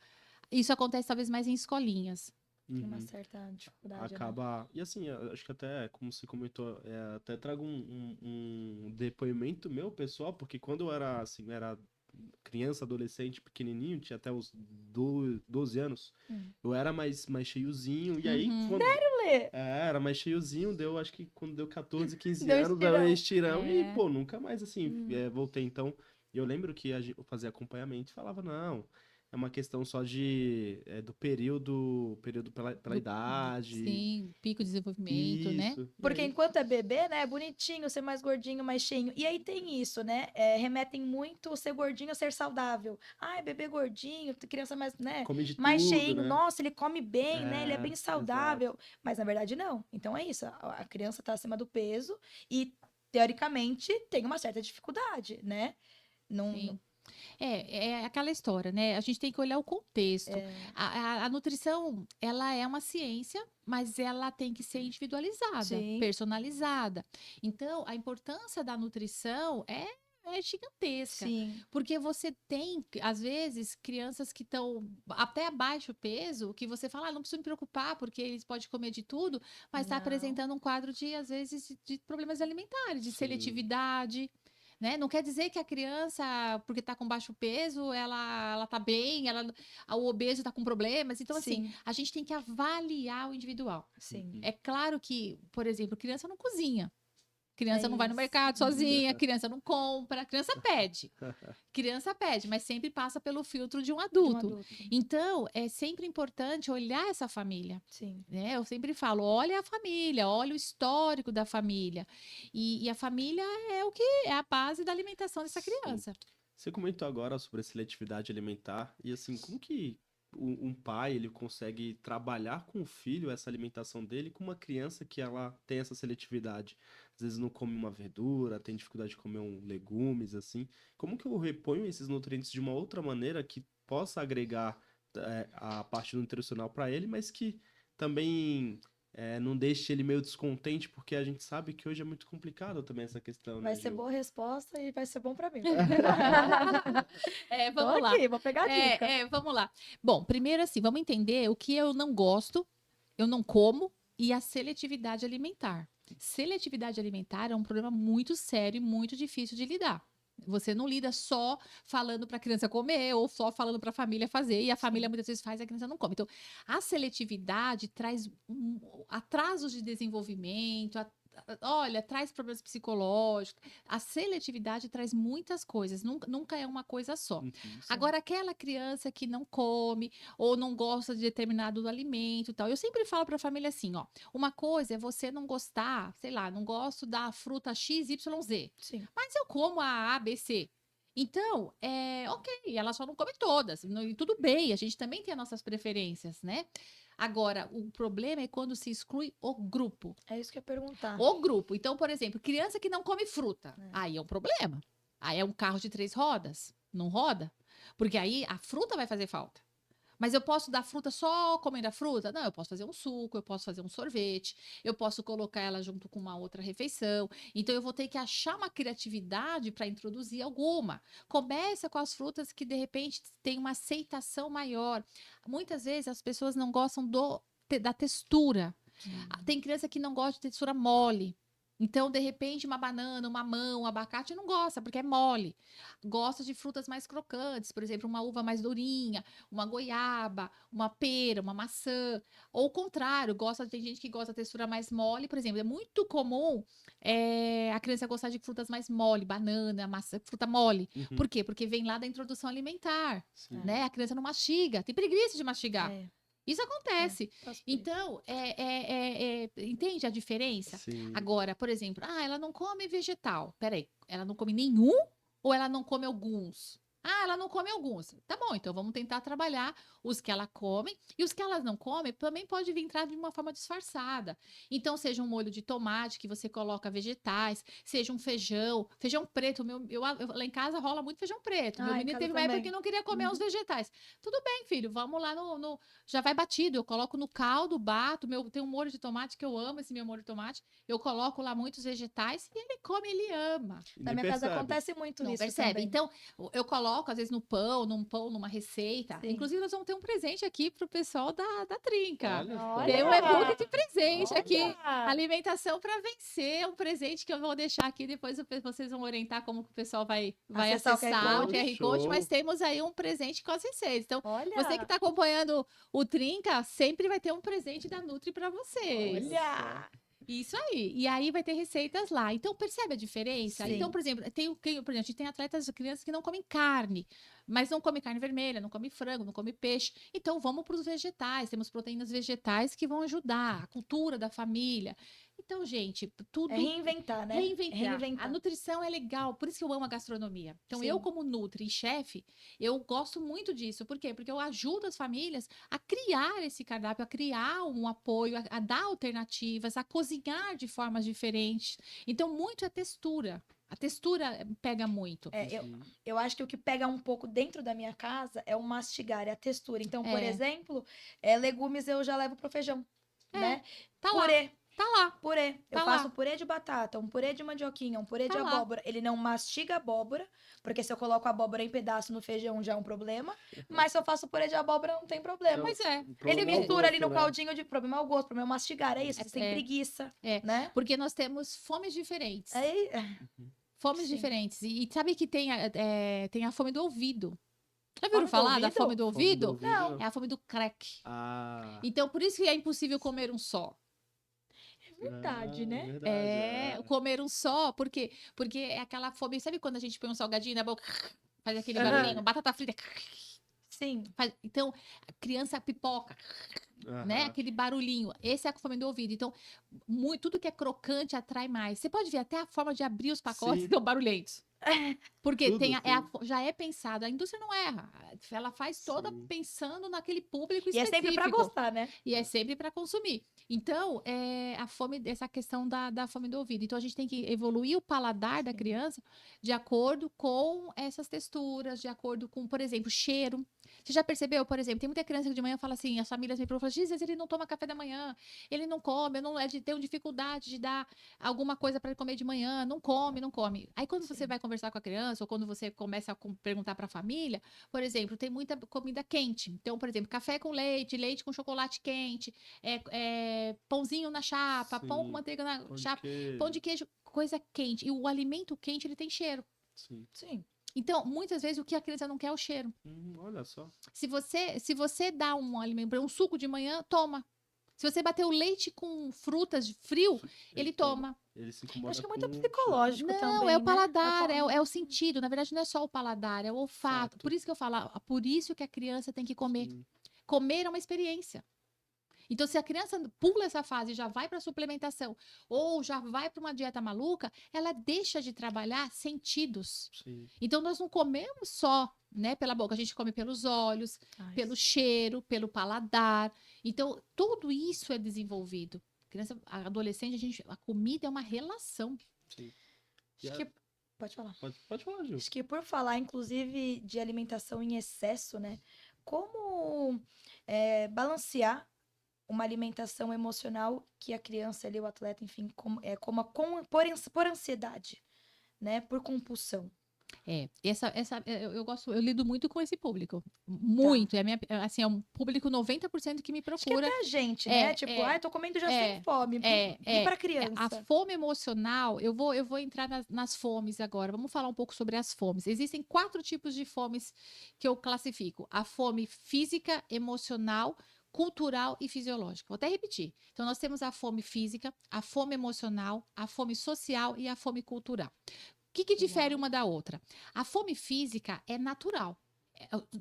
acontece talvez mais em escolinhas. Tem uma Uhum. certa dificuldade, né? Acaba. E assim, eu acho que até, como você comentou, até trago um depoimento meu, pessoal, porque quando eu era assim, era criança, adolescente, pequenininho, tinha até os 12 anos, eu era mais cheiozinho, e aí Uhum. quando. Lê, Era mais cheiozinho, deu, acho que quando deu 14, 15 Deu anos, eu ia estirão. estirão e, É. pô, nunca mais assim, Hum. voltei. Então, eu lembro que eu fazia acompanhamento e falava, não, é uma questão só do período pela idade, Sim, pico de desenvolvimento, né? isso. E Porque aí, enquanto é bebê, né, é bonitinho ser mais gordinho, mais cheinho. E aí tem isso, né? Remetem muito ser gordinho a ser saudável. Ai, bebê gordinho, criança mais, né, come de mais tudo, cheinho. né? Nossa, ele come bem, né? Ele é bem Exato. saudável. Mas na verdade não. Então é isso. A criança tá acima do peso e teoricamente tem uma certa dificuldade, né? Não, Sim. É aquela história, né? A gente tem que olhar o contexto. é, A nutrição, ela é uma ciência, mas ela tem que ser individualizada, sim, personalizada. Então, a importância da nutrição é gigantesca. sim. Porque você tem, às vezes, crianças que estão até abaixo peso, que você fala, não precisa me preocupar, porque eles podem comer de tudo, mas está Não. apresentando um quadro de, às vezes, de problemas alimentares, de Sim. seletividade. Né? Não quer dizer que a criança, porque está com baixo peso, ela tá bem, o obeso está com problemas. Então, assim, Sim, a gente tem que avaliar o individual. sim. É claro que, por exemplo, criança não cozinha. É Criança não vai no isso. mercado sozinha, criança não compra, criança pede. Criança pede, mas sempre passa pelo filtro de um De um adulto. adulto. Então, é sempre importante olhar essa família. Sim. Né? Eu sempre falo, olha a família, olha o histórico da família. E a família é o que é a base da alimentação dessa Sim. criança. Você comentou agora sobre a seletividade alimentar e assim, como que um pai ele consegue trabalhar com o filho essa alimentação dele com uma criança que ela tem essa seletividade? Às vezes não come uma verdura, tem dificuldade de comer legumes, assim. Como que eu reponho esses nutrientes de uma outra maneira que possa agregar a parte nutricional para ele, mas que também não deixe ele meio descontente, porque a gente sabe que hoje é muito complicado também essa questão, Vai né, ser Gil? boa resposta e vai ser bom pra mim. Tô Vamos lá. aqui, vou pegar a dica. Vamos lá. Bom, primeiro assim, vamos entender o que eu não gosto, eu não como e a seletividade alimentar. Seletividade alimentar é um problema muito sério e muito difícil de lidar. Você não lida só falando para a criança comer ou só falando para a família fazer, e a família muitas vezes faz e a criança não come. Então, a seletividade traz atrasos de desenvolvimento, olha, traz problemas psicológicos. A seletividade traz muitas coisas, nunca é uma coisa só. Uhum. Agora, aquela criança que não come ou não gosta de determinado alimento e tal, eu sempre falo para a família assim, ó, uma coisa é você não gostar, sei lá, não gosto da fruta X, Y, Z, Sim. mas eu como a B, C. Então, ok, ela só não come todas, e tudo bem, a gente também tem as nossas preferências, né? Agora, o problema é quando se exclui o grupo. É isso que eu ia perguntar. O grupo. Então, por exemplo, criança que não come fruta. É. Aí é um problema. Aí é um carro de 3 rodas. Não roda. Porque aí a fruta vai fazer falta. Mas eu posso dar fruta só comendo a fruta? Não, eu posso fazer um suco, eu posso fazer um sorvete, eu posso colocar ela junto com uma outra refeição. Então eu vou ter que achar uma criatividade para introduzir alguma. Começa com as frutas que de repente têm uma aceitação maior. Muitas vezes as pessoas não gostam da textura. Tem criança que não gosta de textura mole. Então, de repente, uma banana, uma mamão, um abacate não gosta, porque é mole. Gosta de frutas mais crocantes, por exemplo, uma uva mais durinha, uma goiaba, uma pera, uma maçã. Ou o contrário, tem gente que gosta de textura mais mole, por exemplo. É muito comum a criança gostar de frutas mais mole, banana, maçã, fruta mole. Uhum. Por quê? Porque vem lá da introdução alimentar, Sim. né? A criança não mastiga, tem preguiça de mastigar. É, Isso acontece. passo por isso. Então, entende a diferença? Sim. Agora, por exemplo, ela não come vegetal. Peraí, ela não come nenhum ou ela não come alguns? Ela não come alguns. Tá bom, então vamos tentar trabalhar os que ela come. E os que elas não comem também pode vir entrar de uma forma disfarçada. Então, seja um molho de tomate que você coloca vegetais, seja um feijão preto. Lá em casa rola muito feijão preto. Meu Em menino casa teve uma época também. que não queria comer Uhum. os vegetais. Tudo bem, filho, vamos lá já vai batido. Eu coloco no caldo, bato. Tem um molho de tomate que eu amo, esse meu molho de tomate. Eu coloco lá muitos vegetais e ele come, ele ama. E Na nem minha casa percebe. acontece muito Não isso percebe? também. Então, eu coloco, às vezes no pão, numa receita. Sim. Inclusive, nós vamos ter um presente aqui pro pessoal da Trinca. Olha só. Olha. Tem um e-book de presente Olha. aqui. Alimentação para vencer, um presente que eu vou deixar aqui, depois vocês vão orientar como que o pessoal vai Acessar o acessar o QR QR Code, Show. mas temos aí um presente com as receitas. Então, Olha. você que está acompanhando o Trinca, sempre vai ter um presente da Nutri para vocês. Olha. Isso aí. E aí vai ter receitas lá. Então, percebe a diferença? Sim. Então, por exemplo, por exemplo, a gente tem atletas, crianças que não comem carne, mas não comem carne vermelha, não comem frango, não comem peixe. Então, vamos para os vegetais. Temos proteínas vegetais que vão ajudar a cultura da família. Então, gente, tudo... É reinventar, né? Reinventar. A nutrição é legal, por isso que eu amo a gastronomia. Então, Sim. eu como nutri e chefe, eu gosto muito disso. Por quê? Porque eu ajudo as famílias a criar esse cardápio, a criar um apoio, a dar alternativas, a cozinhar de formas diferentes. Então, muito é textura. A textura pega muito. Eu acho que o que pega um pouco dentro da minha casa é o mastigar, é a textura. Então, por exemplo, legumes eu já levo pro feijão, né? Tá lá. Purê. Tá lá. Purê. Tá Eu lá. faço purê de batata, um purê de mandioquinha, um purê de Tá lá. abóbora. Ele não mastiga a abóbora, porque se eu coloco a abóbora em pedaço no feijão já é um problema. Mas se eu faço purê de abóbora, não tem problema. Pois é. Ele mistura ali no né? caldinho de problema é o gosto, problema é mastigar, é isso. Você tem preguiça, né? Porque nós temos fomes diferentes. Fomes Sim. diferentes. E sabe que tem a fome do ouvido. Já viram Fome do falar da ouvido? fome do ouvido? Não. É a fome do crack. Ah, Então, por isso que é impossível comer um só. É verdade, né? Verdade, Comer um só. Por quê? Porque é aquela fome. Sabe quando a gente põe um salgadinho na boca? Faz aquele Aham. barulhinho. Batata frita. Sim. Então, a criança pipoca, né? Aquele barulhinho. Esse é a fome do ouvido. Então, tudo que é crocante atrai mais. Você pode ver até a forma de abrir os pacotes Sim. são barulhentos. Porque Tudo, já é pensado, a indústria não erra. Ela faz toda Sim. pensando naquele público E é específico. sempre pra gostar, né? E é sempre para consumir. Então, a fome, essa questão da fome do ouvido. Então, a gente tem que evoluir o paladar da criança de acordo com essas texturas, de acordo com, por exemplo, cheiro. Você já percebeu, por exemplo, tem muita criança que de manhã fala assim, as famílias me procuram, às vezes ele não toma café da manhã, ele não come, tenho dificuldade de dar alguma coisa para ele comer de manhã, não come, não come. Aí, quando você vai conversar com a criança, ou quando você começa a perguntar para a família, por exemplo, tem muita comida quente. Então, por exemplo, café com leite, leite com chocolate quente, pãozinho na chapa, pão com Sim. manteiga na Pão de chapa, queijo. pão de queijo, coisa quente. E o alimento quente, ele tem cheiro. Sim. Sim. Então, muitas vezes, o que a criança não quer é o cheiro. Olha só. Se você dá um alimento, um suco de manhã, toma. Se você bater o leite com frutas de frio, ele toma. Ele se incomoda Acho que é muito com o psicológico Não, também, é o né? paladar, é o sentido. Na verdade, não é só o paladar, é o olfato. Fato. Por isso que eu falo, por isso que a criança tem que comer. Sim. Comer é uma experiência. Então, se a criança pula essa fase e já vai para a suplementação ou já vai para uma dieta maluca, ela deixa de trabalhar sentidos. Sim. Então, nós não comemos só, né, pela boca, a gente come pelos olhos, Ai, pelo cheiro, pelo paladar. Então, tudo isso é desenvolvido. Criança, adolescente, a comida é uma relação. Sim. Acho que... Pode falar. Pode falar, Gil. Acho que por falar, inclusive, de alimentação em excesso, né? Como balancear uma alimentação emocional que a criança ali, o atleta, enfim, coma por ansiedade, né? Por compulsão. Eu lido muito com esse público. Muito. É um público 90% que me Acho que procura. até a gente, né? Tipo, tô comendo já sem fome. E para criança? A fome emocional, eu vou entrar nas fomes agora. Vamos falar um pouco sobre as fomes. Existem 4 tipos de fomes que eu classifico: a fome física, emocional, cultural e fisiológica. Vou até repetir. Então, nós temos a fome física, a fome emocional, a fome social e a fome cultural. O que difere uma da outra? A fome física é natural.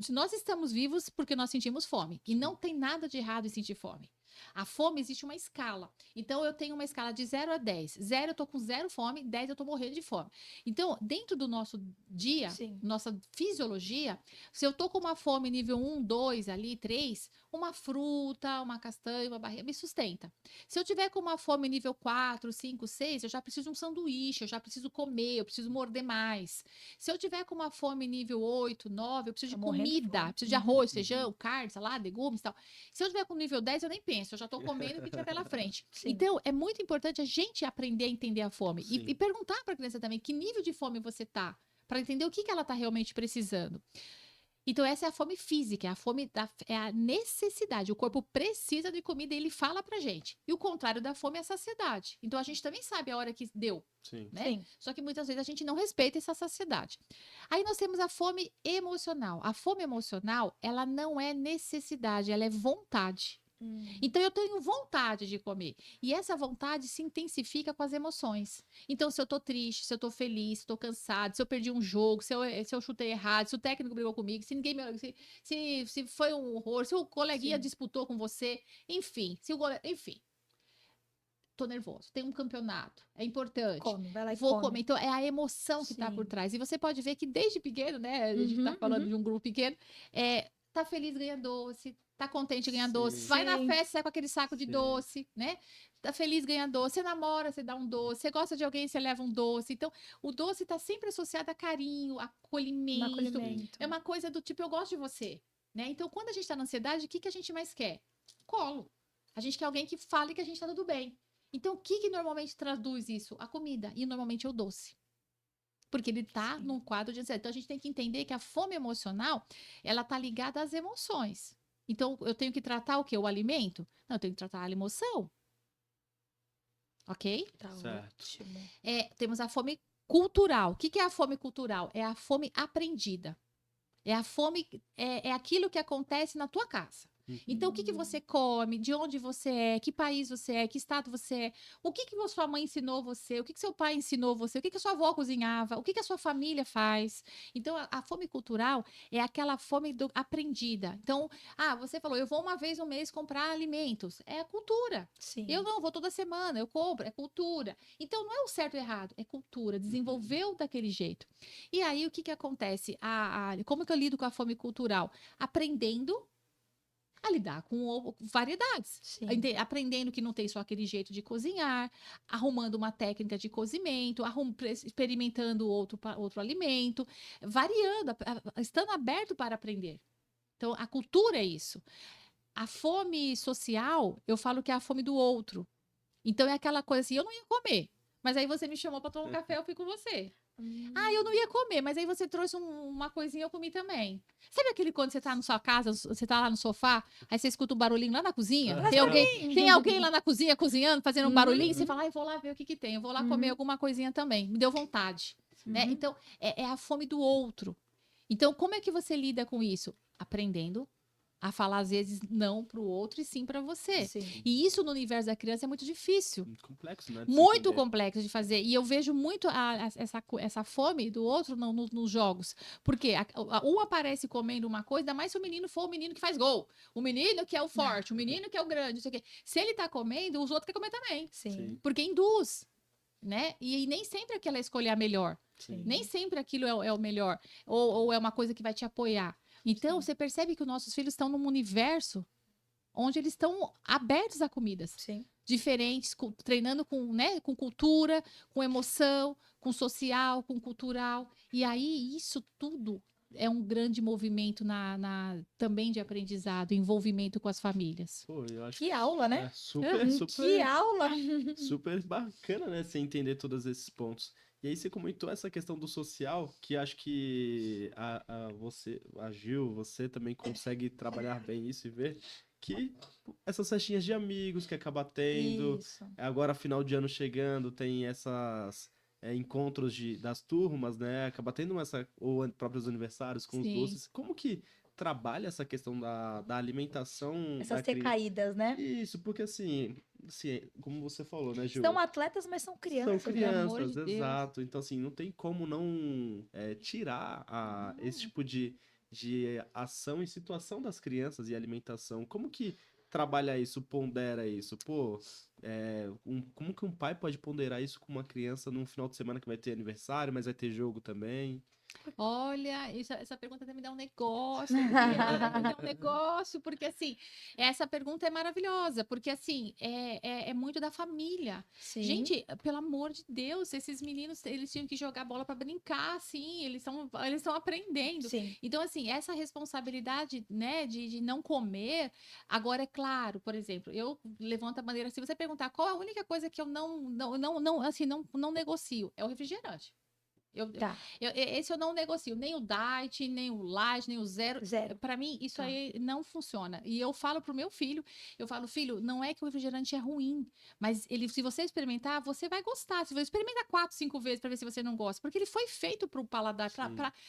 Nós estamos vivos porque nós sentimos fome. E não tem nada de errado em sentir fome. A fome existe uma escala. Então, eu tenho uma escala de 0 a 10. 0, eu tô com 0 fome, 10, eu tô morrendo de fome. Então, dentro do nosso dia, Sim. nossa fisiologia, se eu tô com uma fome nível 1, 2, ali, 3, uma fruta, uma castanha, uma barriga, me sustenta. Se eu tiver com uma fome nível 4, 5, 6, eu já preciso de um sanduíche, eu já preciso comer, eu preciso morder mais. Se eu tiver com uma fome nível 8, 9, eu preciso de morrendo de comida, fome. preciso de arroz, feijão, carne, salada, legumes e tal. Se eu tiver com nível 10, eu nem penso, eu já tô comendo o que tiver pela frente. Sim. Então, é muito importante a gente aprender a entender a fome. Sim. E perguntar para a criança também que nível de fome você tá. para entender o que ela está realmente precisando. Então, essa é a fome física, é a necessidade. O corpo precisa de comida e ele fala pra gente. E o contrário da fome é a saciedade. Então, a gente também sabe a hora que deu, Sim. né? Sim. Só que muitas vezes a gente não respeita essa saciedade. Aí nós temos a fome emocional. A fome emocional, ela não é necessidade, ela é vontade. Então, eu tenho vontade de comer. E essa vontade se intensifica com as emoções. Então, se eu tô triste, se eu tô feliz, se eu tô cansado, se eu perdi um jogo, se eu chutei errado, se o técnico brigou comigo, se ninguém se foi um horror, se o coleguinha Sim. disputou com você, enfim, enfim. Tô nervoso, tem um campeonato, é importante. Come, vai lá e Vou come. comer. Então, é a emoção que tá por Sim. trás. E você pode ver que desde pequeno, né? A gente tá falando de um grupo pequeno, tá feliz, ganha doce, tá contente, ganha Sim. doce. Vai na Sim. festa, sai com aquele saco de Sim. doce, né? Tá feliz, ganha doce. Você namora, você dá um doce. Você gosta de alguém, você leva um doce. Então, o doce tá sempre associado a carinho, Um acolhimento. acolhimento. É uma coisa do tipo, eu gosto de você, né? Então, quando a gente tá na ansiedade, o que a gente mais quer? Colo. A gente quer alguém que fale que a gente tá tudo bem. Então, o que normalmente traduz isso? A comida. E normalmente é o doce. Porque ele tá num quadro de ansiedade. Então, a gente tem que entender que a fome emocional, ela tá ligada às emoções. Então, eu tenho que tratar o quê? O alimento? Não, eu tenho que tratar a emoção. Ok? Tá Certo. ótimo. Temos a fome cultural. O que é a fome cultural? É a fome aprendida. É a fome, é aquilo que acontece na tua casa. Então, o que você come, de onde você é, que país você é, que estado você é, o que sua mãe ensinou você, o que seu pai ensinou você, o que a sua avó cozinhava, o que a sua família faz. Então, a fome cultural é aquela fome aprendida. Então, você falou, eu vou uma vez no mês comprar alimentos. É a cultura. Sim. Eu não, vou toda semana, eu compro, é cultura. Então, não é o certo ou errado, é cultura, desenvolveu daquele jeito. E aí, o que acontece? Como que eu lido com a fome cultural? Aprendendo a lidar com variedades. Sim. Aprendendo que não tem só aquele jeito de cozinhar, arrumando uma técnica de cozimento, experimentando outro alimento, variando, estando aberto para aprender. Então, a cultura é isso. A fome social, eu falo que é a fome do outro. Então, é aquela coisa assim, eu não ia comer, mas aí você me chamou para tomar um café, eu fui com você. Eu não ia comer, mas aí você trouxe uma coisinha, eu comi também. Sabe aquele quando você tá na sua casa, você tá lá no sofá, aí você escuta um barulhinho lá na cozinha? Tem alguém lá na cozinha cozinhando, fazendo um barulhinho, e você fala, eu vou lá ver o que tem, eu vou lá comer alguma coisinha também. Me deu vontade, né? Então, é a fome do outro. Então, como é que você lida com isso? Aprendendo a falar, às vezes, não para o outro e sim para você. Sim. E isso no universo da criança é muito difícil. Muito complexo, né? de se Muito entender. complexo de fazer. E eu vejo muito essa fome do outro nos jogos. Porque um aparece comendo uma coisa, ainda mais se o menino for o menino que faz gol. O menino que é o forte, o menino que é o grande, não sei o quê. Se ele tá comendo, os outros querem comer também. Sim. Porque induz, né? E nem sempre aquela escolha é a melhor. Sim. Nem sempre aquilo é o melhor. Ou é uma coisa que vai te apoiar. Então, você percebe que os nossos filhos estão num universo onde eles estão abertos a comidas Sim. diferentes, treinando com cultura, com emoção, com social, com cultural. E aí, isso tudo é um grande movimento também de aprendizado, envolvimento com as famílias. Pô, eu acho Que aula, né? é super Que aula! super bacana, né? Você entender todos esses pontos. E aí você comentou essa questão do social, que acho que a Gil, você também consegue trabalhar bem isso e ver que essas festinhas de amigos que acaba tendo, Isso. agora final de ano chegando, tem essas encontros das turmas, né? Acaba tendo ou próprios aniversários com os Sim. doces. Como que trabalha essa questão da alimentação Essas da criança? recaídas, né? Isso, porque assim, como você falou, né, Gil? São atletas, mas são crianças. São pelo amor crianças, de Deus. exato. Então, assim, não tem como não tirar esse tipo de ação e situação das crianças e alimentação. Como que trabalha isso, pondera isso? Pô, como que um pai pode ponderar isso com uma criança num final de semana que vai ter aniversário, mas vai ter jogo também? Olha, essa pergunta até me dá um negócio, Adriana, me dá um negócio, porque assim, essa pergunta é maravilhosa, porque assim, é muito da família. Sim. Gente, pelo amor de Deus, esses meninos, eles tinham que jogar bola para brincar, assim, eles estão aprendendo. Sim. Então, assim, essa responsabilidade, né, de não comer, agora é claro, por exemplo, eu levanto a bandeira, se você perguntar qual é a única coisa que eu não negocio, é o refrigerante. Tá. Esse eu não negocio, nem o diet, nem o light, nem o zero. Zero. Para mim, isso Tá. aí não funciona. E eu falo pro meu filho, eu falo, filho, não é que o refrigerante é ruim, mas se você experimentar, você vai gostar. Se você experimenta 4, 5 vezes para ver se você não gosta, porque ele foi feito pro paladar,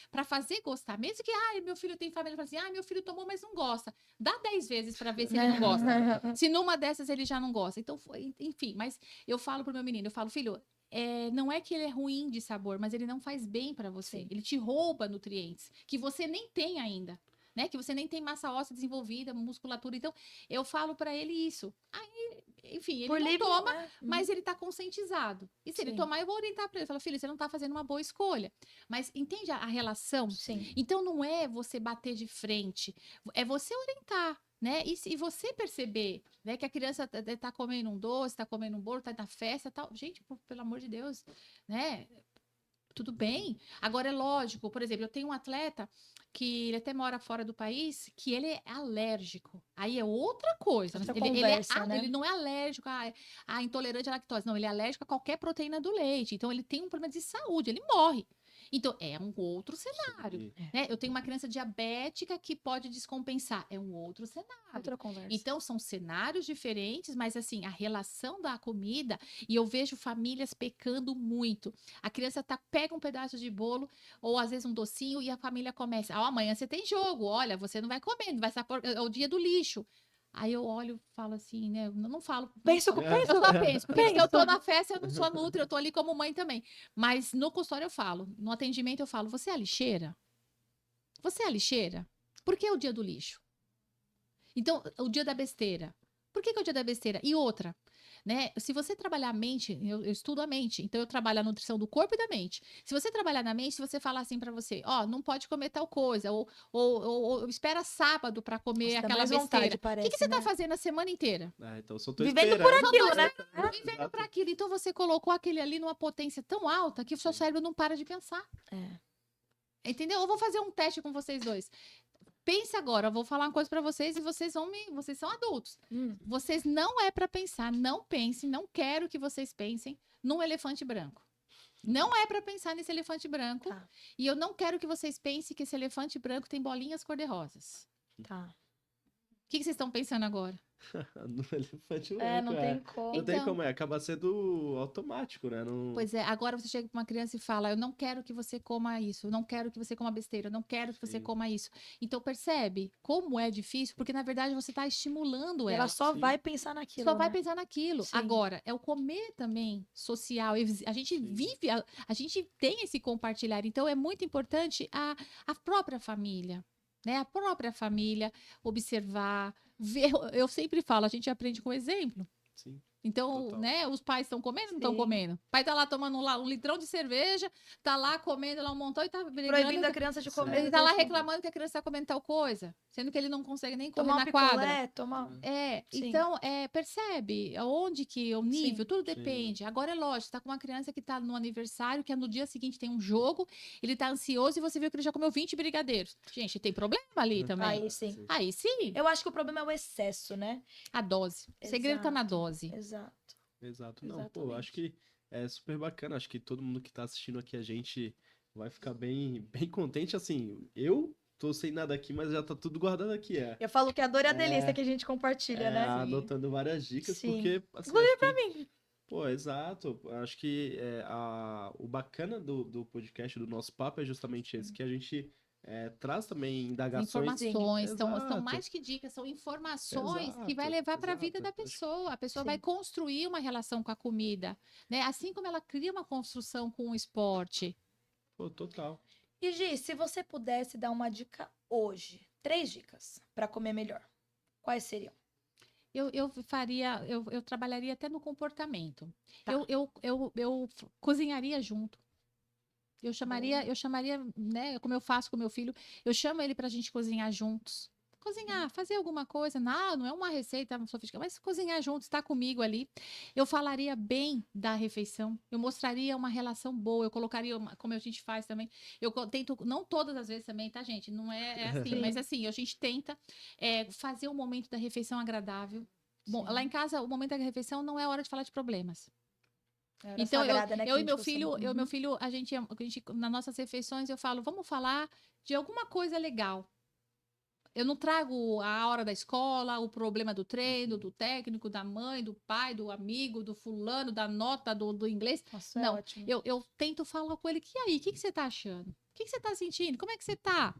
para fazer gostar. Mesmo que, meu filho tem família, fala assim, meu filho tomou, mas não gosta. Dá 10 vezes para ver se ele não gosta. Se numa dessas ele já não gosta. Então, enfim, mas eu falo pro meu menino, eu falo, filho, não é que ele é ruim de sabor, mas ele não faz bem para você. Sim. Ele te rouba nutrientes que você nem tem ainda, né? Que você nem tem massa óssea desenvolvida, musculatura. Então, eu falo para ele isso. Aí, enfim, ele não toma, mas ele tá conscientizado. E se ele tomar, eu vou orientar para ele. Eu falo, filho, você não tá fazendo uma boa escolha. Mas entende a relação? Sim. Então, não é você bater de frente, é você orientar. Né? E você perceber, né, que a criança tá comendo um doce, tá comendo um bolo, tá na festa, tal. Gente, pelo amor de Deus, né? Tudo bem. Agora é lógico, por exemplo, eu tenho um atleta que ele até mora fora do país, que ele é alérgico. Aí é outra coisa. Ele não é alérgico a intolerante à lactose. Não, ele é alérgico a qualquer proteína do leite. Então, ele tem um problema de saúde, ele morre. Então, é um outro cenário. Né? Eu tenho uma criança diabética que pode descompensar. É um outro cenário. Outra conversa. Então, são cenários diferentes, mas assim, a relação da comida, e eu vejo famílias pecando muito. A criança pega um pedaço de bolo, ou às vezes um docinho, e a família começa, amanhã você tem jogo, olha, você não vai comer, não vai ser é o dia do lixo. Aí eu olho e falo assim, né? Eu não falo. Eu só penso. Porque se eu tô na festa, eu não sou nutri, eu tô ali como mãe também. Mas no consultório eu falo, no atendimento eu falo, você é a lixeira? Você é a lixeira? Por que é o dia do lixo? Então, o dia da besteira. Por que é o dia da besteira? E outra, né? Se você trabalhar a mente, eu estudo a mente, então eu trabalho a nutrição do corpo e da mente. Se você trabalhar na mente, se você falar assim pra você, não pode comer tal coisa, ou espera sábado pra comer aquela besteira. O que você tá fazendo a semana inteira? Então eu só tô vivendo por aquilo, né? Vivendo por aquilo. Então você colocou aquele ali numa potência tão alta que o seu cérebro não para de pensar. Entendeu? Eu vou fazer um teste com vocês dois. Pense agora, eu vou falar uma coisa pra vocês e vocês são adultos. Vocês não é pra pensar, não pensem, não quero que vocês pensem num elefante branco. Não é pra pensar nesse elefante branco. Tá. E eu não quero que vocês pensem que esse elefante branco tem bolinhas cor-de-rosas. Tá. O que vocês estão pensando agora? No elefante branco, não tem como. Não tem como, acaba sendo automático, né? Não... Pois é, agora você chega pra uma criança e fala, eu não quero que você coma isso, eu não quero que você coma besteira, eu não quero que você coma isso. Então percebe como é difícil, porque na verdade você tá estimulando ela. Ela só vai pensar naquilo. Só vai pensar naquilo. Sim. Agora, é o comer também social. A gente vive, a gente tem esse compartilhar. Então é muito importante a própria família. Né? A própria família observar, ver. Eu sempre falo, a gente aprende com exemplo. Sim. Então, Total. né, os pais estão comendo ou não estão comendo? O pai tá lá tomando um litrão de cerveja, tá lá comendo lá um montão e tá brigando. Proibindo a criança de comer. Ele tá lá reclamando que a criança tá comendo tal coisa, sendo que ele não consegue nem comer na quadra. Então, percebe onde que o nível, tudo depende. Agora é lógico, tá com uma criança que tá no aniversário, que no dia seguinte tem um jogo, ele tá ansioso e você viu que ele já comeu 20 brigadeiros. Gente, tem problema ali também. Aí sim. Eu acho que o problema é o excesso, né? A dose. O segredo tá na dose. Exato. Não, pô, acho que é super bacana. Acho que todo mundo que tá assistindo aqui a gente vai ficar bem contente. Assim, eu tô sem nada aqui, mas já tá tudo guardado aqui. Eu falo que a dor é a delícia que a gente compartilha, né? Anotando várias dicas, porque... Assim, inclusive pra mim. Pô, exato. Acho que o bacana do podcast, do nosso papo, é justamente esse, que a gente... traz também indagações. Informações, são mais que dicas, são informações que vai levar para a vida da pessoa. A pessoa vai construir uma relação com a comida, né? Assim como ela cria uma construção com o esporte. Pô, total. E Gi, se você pudesse dar uma dica hoje, 3 dicas para comer melhor, quais seriam? Eu trabalharia até no comportamento. Tá. Eu cozinharia junto. Eu chamaria, né, como eu faço com meu filho, eu chamo ele pra gente cozinhar juntos. Cozinhar, fazer alguma coisa, não é uma receita sofisticada, mas cozinhar juntos, estar comigo ali. Eu falaria bem da refeição, eu mostraria uma relação boa, eu colocaria, como a gente faz também, eu tento, não todas as vezes também, tá, gente? Não é assim, mas assim, a gente tenta fazer o momento da refeição agradável. Bom, lá em casa, o momento da refeição não é hora de falar de problemas. Era Então, sagrada, né, que eu a e gente meu costuma- filho, eu e Uhum. meu filho, a gente, nas nossas refeições, eu falo, vamos falar de alguma coisa legal. Eu não trago a hora da escola, o problema do treino, do técnico, da mãe, do pai, do amigo, do fulano, da nota, do inglês. Nossa, é Não, ótimo. eu tento falar com ele, que aí, o que você tá achando? O que você tá sentindo? Como é que você tá?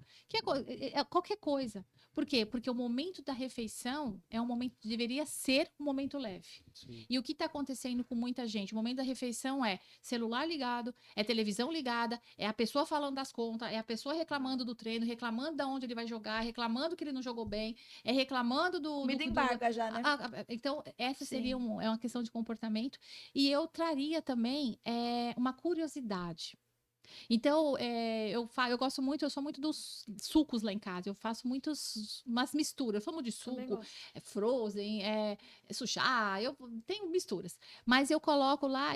Qualquer coisa. Por quê? Porque o momento da refeição é um momento, deveria ser um momento leve. Sim. E o que está acontecendo com muita gente? O momento da refeição é celular ligado, é televisão ligada, é a pessoa falando das contas, é a pessoa reclamando do treino, reclamando de onde ele vai jogar, reclamando que ele não jogou bem, é reclamando do. Comida embarga já, né? Então, essa seria Sim. é uma questão de comportamento. E eu traria também uma curiosidade. Então, eu gosto muito, eu sou muito dos sucos lá em casa. Eu faço umas misturas. Eu falo de Também suco, gosto. frozen, suchá, eu tenho misturas. Mas eu coloco lá,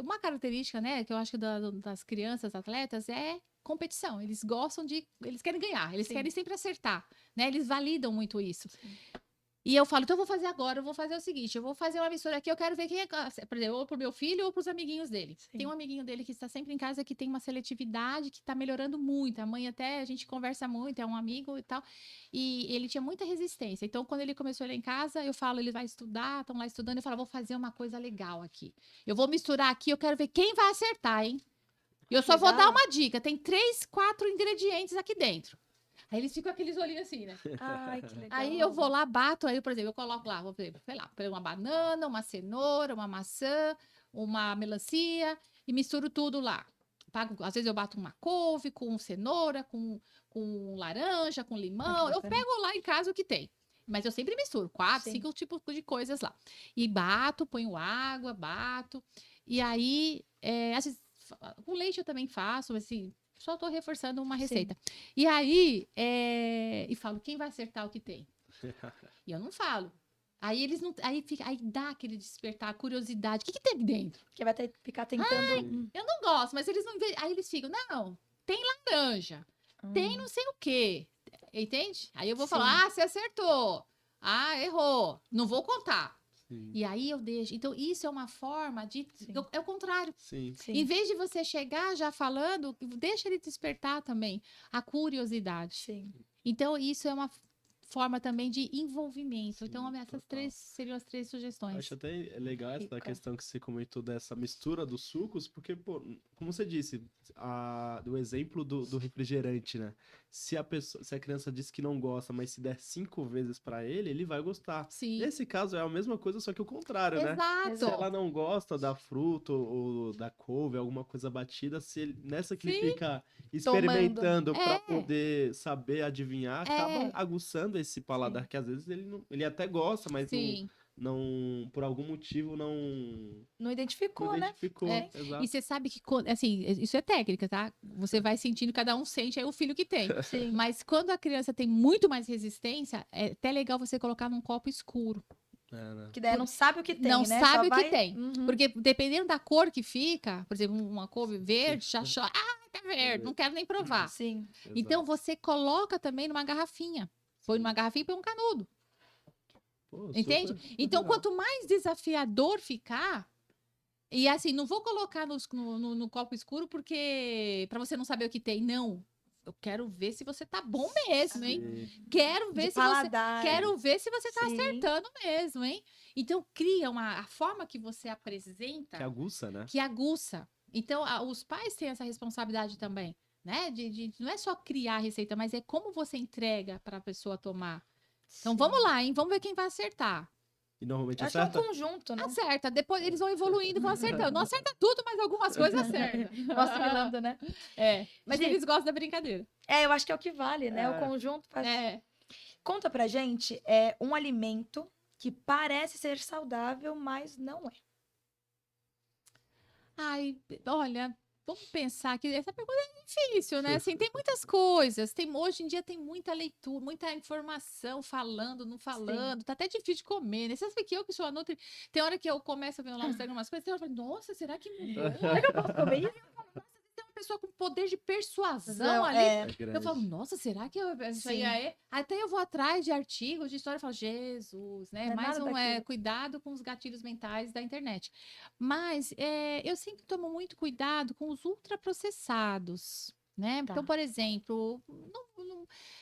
uma característica, né, que eu acho que das crianças atletas é competição. Eles querem ganhar, eles Sim. querem sempre acertar, né? Eles validam muito isso. Sim. E eu falo, então eu vou fazer agora, eu vou fazer o seguinte, eu vou fazer uma mistura aqui, eu quero ver quem é, por exemplo, ou pro meu filho ou pros amiguinhos dele. Sim. Tem um amiguinho dele que está sempre em casa que tem uma seletividade que está melhorando muito. A mãe até, a gente conversa muito, é um amigo e tal. E ele tinha muita resistência. Então, quando ele começou a ir lá em casa, eu falo, ele vai estudar, estão lá estudando, eu falo, vou fazer uma coisa legal aqui. Eu vou misturar aqui, eu quero ver quem vai acertar, hein? E eu só vou Legal. dar uma dica, tem 3, 4 ingredientes aqui dentro. Aí eles ficam aqueles olhinhos assim, né? Ai, que legal. Aí eu vou lá, bato, aí, por exemplo, eu coloco lá, vou ver, sei lá, uma banana, uma cenoura, uma maçã, uma melancia e misturo tudo lá. Às vezes eu bato uma couve com cenoura, com laranja, com limão. Eu bacana. pego lá em casa o que tem. Mas eu sempre misturo 4, Sim. 5 tipos de coisas lá. E bato, ponho água, bato. E aí, às vezes, com leite eu também faço, assim, só tô reforçando uma receita. E aí, e falo, quem vai acertar o que tem? E eu não falo. Aí eles não. Aí dá aquele despertar, a curiosidade. O que tem aqui dentro? Porque vai ficar tentando. Eu não gosto, mas eles não veem. Aí eles ficam, não, tem laranja, tem não sei o quê. Entende? Aí eu vou Sim. falar, você acertou. Ah, errou. Não vou contar. Sim. E aí eu deixo. Então, isso é uma forma de. Sim. É o contrário. Sim. Sim. Em vez de você chegar já falando, deixa ele despertar também a curiosidade. Sim. Então, isso é uma forma também de envolvimento. Sim, Então, essas total. seriam as 3 sugestões. Acho até legal essa Rica. questão que você comentou dessa mistura dos sucos, porque, pô, como você disse, do exemplo do refrigerante, né? Se a criança diz que não gosta, mas se der 5 vezes pra ele, ele vai gostar. Sim. Nesse caso é a mesma coisa, só que o contrário, né? Se Exato. ela não gosta da fruta ou da couve, alguma coisa batida, nessa que ele Sim. fica experimentando pra É. poder saber adivinhar, acaba aguçando esse paladar Sim. que às vezes ele até gosta, mas Sim. não por algum motivo não Não identificou, né? identificou. É. Exato. E você sabe que, assim, isso é técnica, tá? Você vai sentindo, cada um sente aí o filho que tem. Sim. Mas quando a criança tem muito mais resistência, é até legal você colocar num copo escuro. Né? Que daí não sabe o que tem, Não né? sabe Só o que vai- tem. Uhum. Porque dependendo da cor que fica, por exemplo, uma couve verde, já chora. Ah, tá verde, não quero nem provar. Sim. Então Exato. você coloca também numa garrafinha. Põe numa garrafinha e põe um canudo. Pô, Entende? super Então, legal. quanto mais desafiador ficar. E assim, não vou colocar no copo escuro porque para você não saber o que tem. Não. Eu quero ver se você tá bom mesmo, hein? Sim. Quero ver De se você. paladar. Quero ver se você tá Sim. acertando mesmo, hein? Então, cria a forma que você apresenta Que aguça, né? que aguça. Então, os pais têm essa responsabilidade também, né? Não é só criar a receita, mas é como você entrega para a pessoa tomar. Então, Sim. vamos lá, hein? Vamos ver quem vai acertar. E normalmente Eu acho que é um acerta. conjunto, né? Acerta. Depois eles vão evoluindo, vão acertando. Não acerta tudo, mas algumas coisas acertam. Vão assimilando, né? Mas Gente, eles gostam da brincadeira. eu acho que é o que vale, né? O É. conjunto faz... É. Conta pra gente um alimento que parece ser saudável, mas não é. Ai, olha, vamos pensar que essa pergunta é difícil, né? Assim, tem muitas coisas. Hoje em dia tem muita leitura, muita informação falando, não falando. Tá até difícil de comer, né? Você sabe que eu que sou a Nutri, tem hora que eu começo a ver lá no Instagram umas coisas, eu falo, nossa, será que mudou? Será que eu posso comer isso? Tem uma pessoa com poder de persuasão Não, ali. É Eu grande. falo, nossa, será que isso aí Sim. é? Até eu vou atrás de artigos, de história, e falo, Jesus, né? Não é Mais nada daquilo. cuidado com os gatilhos mentais da internet. Mas eu sempre tomo muito cuidado com os ultraprocessados, né? Tá. Então, por exemplo,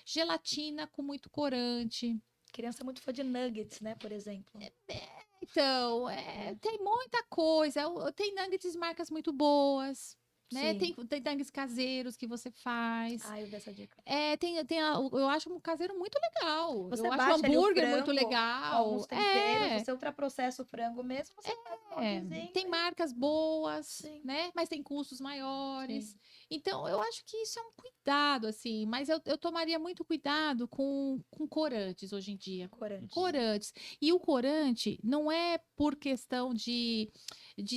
gelatina com muito corante. Criança é muito fã de nuggets, né, por exemplo. Então, tem muita coisa. Tem nuggets marcas muito boas. Né? Sim. Tem nuggets caseiros que você faz. Ah, eu dei essa dica. Eu acho um caseiro muito legal. Você Eu acho bate um ali o hambúrguer muito frango legal. alguns temperos, você ultraprocessa o frango mesmo, você faz um moldezinho. Tem marcas boas, Sim. né? Mas tem custos maiores. Sim. Então, eu acho que isso é um cuidado, assim. Mas eu tomaria muito cuidado com corantes hoje em dia. Corantes. E o corante não é por questão de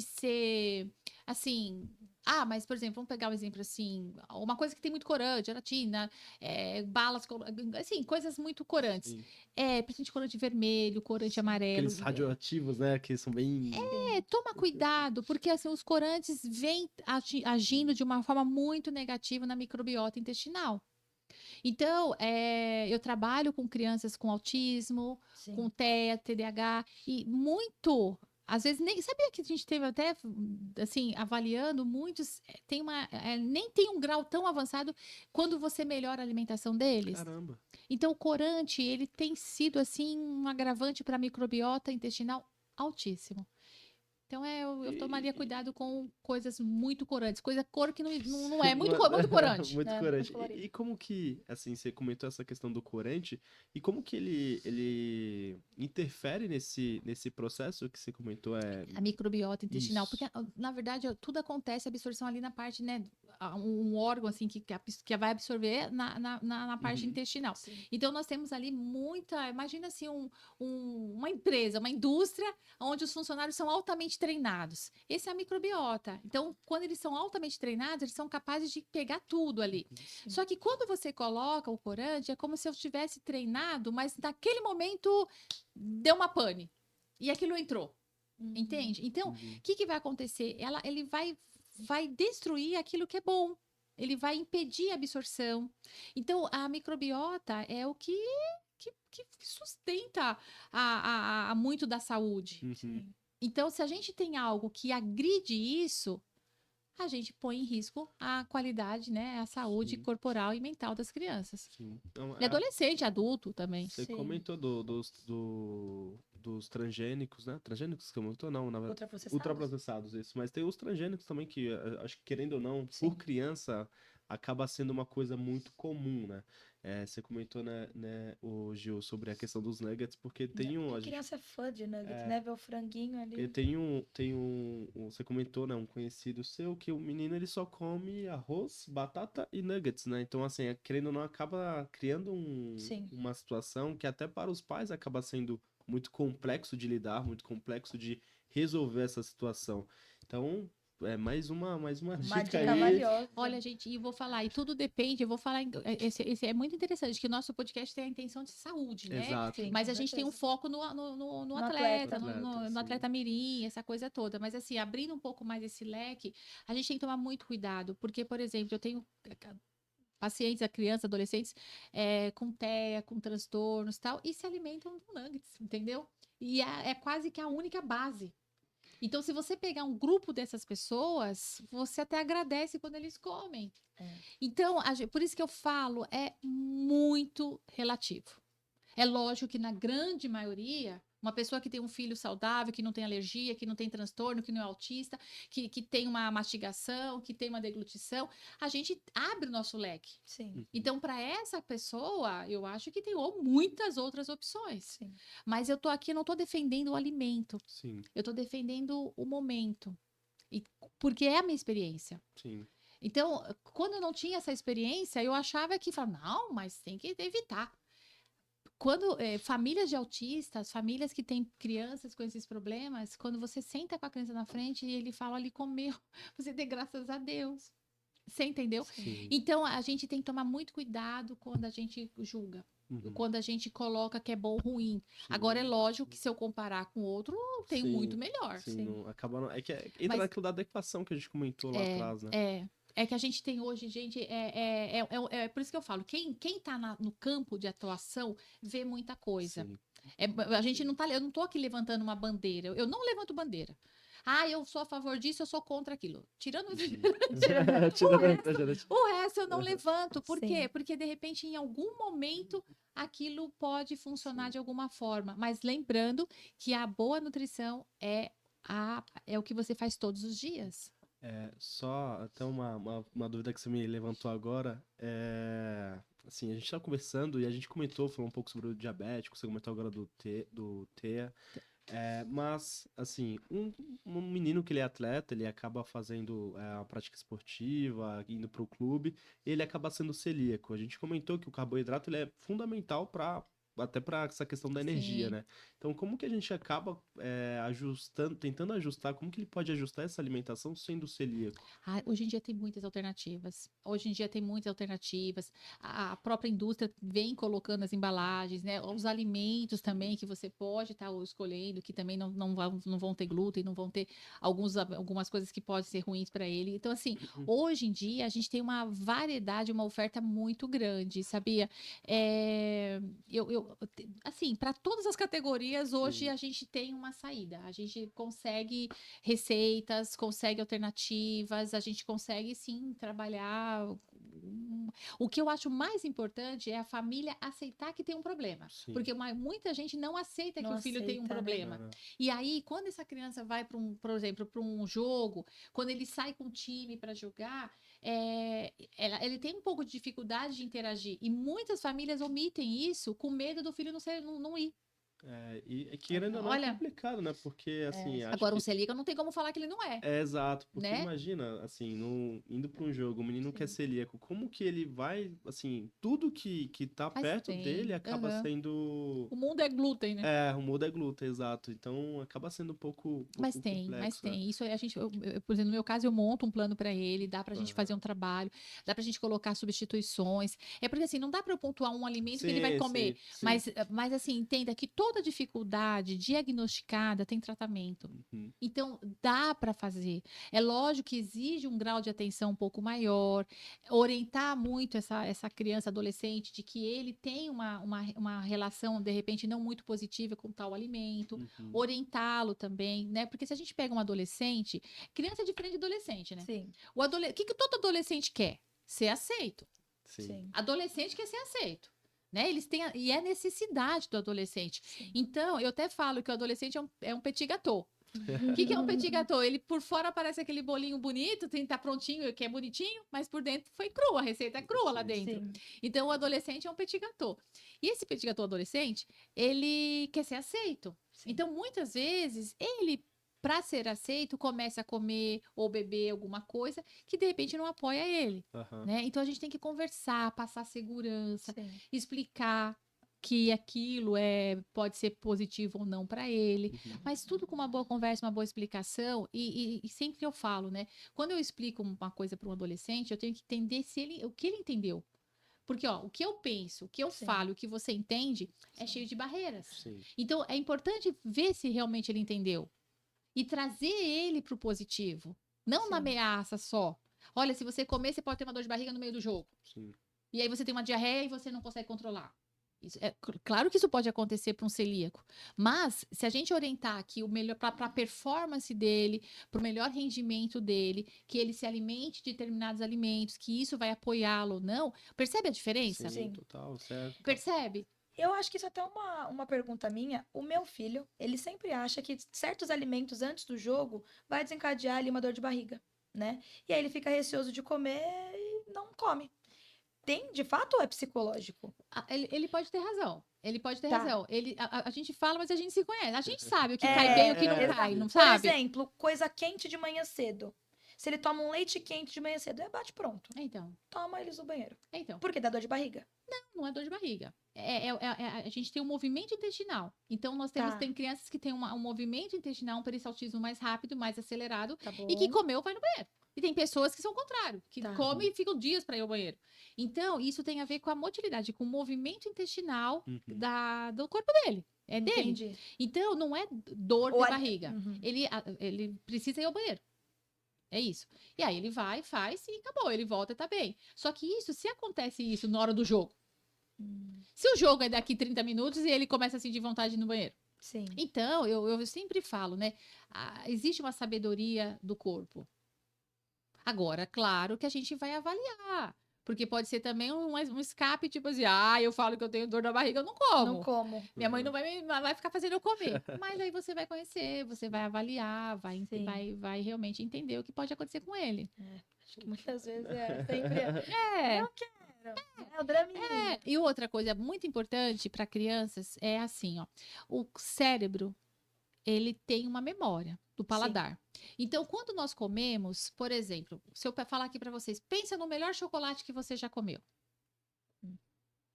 ser, assim... Ah, mas, por exemplo, vamos pegar um exemplo assim, uma coisa que tem muito corante, gelatina, balas, assim, coisas muito corantes. Sim. Principalmente corante vermelho, corante amarelo. Aqueles radioativos, né? Que são bem... Toma cuidado, porque assim, os corantes vêm agindo de uma forma muito negativa na microbiota intestinal. Então, eu trabalho com crianças com autismo, Sim. com TEA, TDAH, e muito... Às vezes, nem sabia que a gente teve até, assim, avaliando muitos, nem tem um grau tão avançado quando você melhora a alimentação deles. Caramba. Então, o corante, ele tem sido, assim, um agravante para a microbiota intestinal altíssimo. Então, eu tomaria cuidado com coisas muito corantes. Cor que não é muito corante. Muito né? corante. Muito colorido. E como que, assim, você comentou essa questão do corante, e como que ele interfere nesse processo que você comentou? A microbiota intestinal, Isso. porque na verdade tudo acontece, a absorção ali na parte, né, um órgão assim que vai absorver na parte Uhum. intestinal. Sim. Então nós temos ali imagina assim uma empresa, uma indústria onde os funcionários são altamente treinados. Esse é a microbiota. Então quando eles são altamente treinados, eles são capazes de pegar tudo ali. Sim. Só que quando você coloca o corante, é como se eu tivesse treinado, mas naquele momento deu uma pane. E aquilo entrou. Entende? Então, o que vai acontecer? Ele vai destruir aquilo que é bom. Ele vai impedir a absorção. Então, a microbiota é o que sustenta a muito da saúde. Uhum. Então, se a gente tem algo que agride isso, a gente põe em risco a qualidade, né, a saúde Sim. corporal e mental das crianças. Sim. Então, E adolescente, adulto também. você Sim. comentou dos transgênicos, né? Transgênicos que comentou, não, na verdade. Ultraprocessados. Ultraprocessados, isso. Mas tem os transgênicos também que, acho que querendo ou não, Sim. por criança, acaba sendo uma coisa muito comum, né? Você comentou, né, o Gil, sobre a questão dos nuggets, porque tem um... A criança é fã de nuggets, né? Ver o franguinho ali. Você comentou, né, um conhecido seu, que o menino ele só come arroz, batata e nuggets, né? Então, assim, querendo ou não, acaba criando Sim. uma situação que até para os pais acaba sendo muito complexo de lidar, muito complexo de resolver essa situação. Então, mais uma Uma dica dica aí. valiosa. Olha, gente, e vou falar, e tudo depende, eu vou falar, esse é muito interessante, que o nosso podcast tem a intenção de saúde, né? Exato. Sim, Mas com a gente tem um certeza. foco no atleta, atleta, no sim. atleta mirim, essa coisa toda. Mas assim, abrindo um pouco mais esse leque, a gente tem que tomar muito cuidado, porque, por exemplo, eu tenho pacientes, crianças, adolescentes, com TEA, com transtornos e tal, e se alimentam com nuggets, entendeu? E é quase que a única base. Então, se você pegar um grupo dessas pessoas, você até agradece quando eles comem. Então, por isso que eu falo, é muito relativo. É lógico que na grande maioria, uma pessoa que tem um filho saudável, que não tem alergia, que não tem transtorno, que não é autista, que tem uma mastigação, que tem uma deglutição, a gente abre o nosso leque. Sim. Então, para essa pessoa, eu acho que tem muitas outras opções. Sim. Mas eu tô aqui, não tô defendendo o alimento. Sim, Eu tô defendendo o momento. Porque é a minha experiência. sim. Então, quando eu não tinha essa experiência, eu achava que, não, mas tem que evitar. Quando famílias de autistas, famílias que têm crianças com esses problemas, quando você senta com a criança na frente e ele fala, ele comeu, você dê graças a Deus. Você entendeu? Sim. Então, a gente tem que tomar muito cuidado quando a gente julga. Uhum. Quando a gente coloca que é bom ou ruim. Sim. Agora, é lógico que se eu comparar com outro, tem Sim, muito melhor. Sim, não, acaba não, entra Mas- naquilo da adequação que a gente comentou lá atrás, né? É que a gente tem hoje, gente, por isso que eu falo, quem tá no campo de atuação vê muita coisa. Sim. A gente não tá, eu não tô aqui levantando uma bandeira, eu não levanto bandeira. Ah, eu sou a favor disso, eu sou contra aquilo. Tirando o resto eu não levanto. Por Sim. quê? Porque, de repente, em algum momento, aquilo pode funcionar de alguma forma. Mas lembrando que a boa nutrição é o que você faz todos os dias. Só até uma dúvida que você me levantou agora. Assim, a gente tá conversando e a gente falou um pouco sobre o diabético, você comentou agora do TEA. Mas, assim, um menino que ele é atleta, ele acaba fazendo a prática esportiva, indo pro clube, ele acaba sendo celíaco. A gente comentou que o carboidrato ele é fundamental até para essa questão da energia, Sim. né? Então, como que a gente acaba tentando ajustar, como que ele pode ajustar essa alimentação sendo celíaco? Hoje em dia tem muitas alternativas. A própria indústria vem colocando as embalagens, né? Os alimentos também que você pode estar escolhendo, que também não vão ter glúten, não vão ter algumas coisas que podem ser ruins para ele. Então, assim, hoje em dia a gente tem uma variedade, uma oferta muito grande, sabia? Assim, para todas as categorias, hoje a gente tem uma saída. A gente consegue receitas, consegue alternativas, a gente consegue sim trabalhar. O que eu acho mais importante é a família aceitar que tem um problema. Sim. Porque muita gente não aceita que o filho tem um problema. Né? E aí, quando essa criança vai, por exemplo, para um jogo, quando ele sai com o time para jogar, ele tem um pouco de dificuldade de interagir. E muitas famílias omitem isso com medo do filho não ir. E querendo ou não é complicado, né? Porque, assim, acho agora, que... um celíaco não tem como falar que ele não é. Exato, porque né? imagina, assim, indo para um jogo, o menino que é celíaco, como que ele vai, assim, tudo que tá perto dele acaba sendo... O mundo é glúten, né? O mundo é glúten, exato. Então, acaba sendo um pouco Mas complexo, né? tem. Isso a gente, por exemplo, no meu caso, eu monto um plano para ele, dá pra gente fazer um trabalho, dá pra gente colocar substituições. É porque, assim, não dá pra eu pontuar um alimento que ele vai comer. Sim. Mas, assim, entenda que toda dificuldade diagnosticada tem tratamento. Então, dá pra fazer. É lógico que exige um grau de atenção um pouco maior, orientar muito essa criança, adolescente, de que ele tem uma relação, de repente, não muito positiva com tal alimento, orientá-lo também, né? Porque se a gente pega um adolescente, criança é diferente de adolescente, né? Sim. O que todo adolescente quer? Ser aceito. Sim. Adolescente quer ser aceito. Né? Eles têm e é necessidade do adolescente. Sim. Então, eu até falo que o adolescente é um petit gâteau. O que é um petit gâteau? Ele por fora parece aquele bolinho bonito, tá prontinho, que é bonitinho, mas por dentro foi crua, a receita é crua lá dentro. Sim. Então, o adolescente é um petit gâteau. E esse petit gâteau adolescente, ele quer ser aceito. Sim. Então, muitas vezes, ele, para ser aceito, começa a comer ou beber alguma coisa que, de repente, não apoia ele. Né? Então, a gente tem que conversar, passar segurança, explicar que aquilo pode ser positivo ou não para ele, mas tudo com uma boa conversa, uma boa explicação, e sempre eu falo, né? Quando eu explico uma coisa para um adolescente, eu tenho que entender o que ele entendeu. Porque, ó, o que eu penso, o que eu falo, o que você entende, é cheio de barreiras. Sim. Então, é importante ver se realmente ele entendeu. E trazer ele para o positivo. Não uma ameaça só. Olha, se você comer, você pode ter uma dor de barriga no meio do jogo. Sim. E aí você tem uma diarreia e você não consegue controlar. Claro que isso pode acontecer para um celíaco, mas se a gente orientar aqui o melhor para a performance dele, para o melhor rendimento dele, que ele se alimente de determinados alimentos, que isso vai apoiá-lo ou não, percebe a diferença? Sim, total, certo. Percebe? Eu acho que isso é até uma pergunta minha. O meu filho, ele sempre acha que certos alimentos antes do jogo vai desencadear ali uma dor de barriga, né? E aí ele fica receoso de comer e não come. Tem, de fato, ou é psicológico? Ele pode ter razão. Ele pode ter Tá. razão. A gente fala, mas a gente se conhece. A gente sabe o que cai bem e o que não cai, não Por sabe? exemplo, coisa quente de manhã cedo. Se ele toma um leite quente de manhã cedo, bate pronto. Então. Toma eles no banheiro. Então. Por que dá dor de barriga? Não é dor de barriga. A gente tem um movimento intestinal. Então, tem crianças que têm um movimento intestinal, um peristaltismo mais rápido, mais acelerado, e que comeu, vai no banheiro. E tem pessoas que são o contrário, que comem e ficam dias para ir ao banheiro. Então, isso tem a ver com a motilidade, com o movimento intestinal do corpo dele. É dele. Entendi. Então, não é dor de barriga. Ele precisa ir ao banheiro. É isso. E aí ele vai, faz e acabou. Ele volta e tá bem. Só que se acontece isso na hora do jogo, se o jogo é daqui 30 minutos e ele começa a sentir vontade de ir no banheiro. Sim. Então, eu sempre falo, né? Existe uma sabedoria do corpo. Agora, claro que a gente vai avaliar. Porque pode ser também um escape, tipo assim, eu falo que eu tenho dor na barriga, eu não como. Não como. Minha mãe não vai ficar fazendo eu comer. Mas aí você vai conhecer, você vai avaliar, Sim. vai realmente entender o que pode acontecer com ele. Acho que muitas vezes é sempre. É. Não quero. É o draminha. E outra coisa muito importante para crianças é assim, ó. O cérebro, ele tem uma memória do paladar. Então, quando nós comemos, por exemplo, se eu falar aqui para vocês, pensa no melhor chocolate que você já comeu.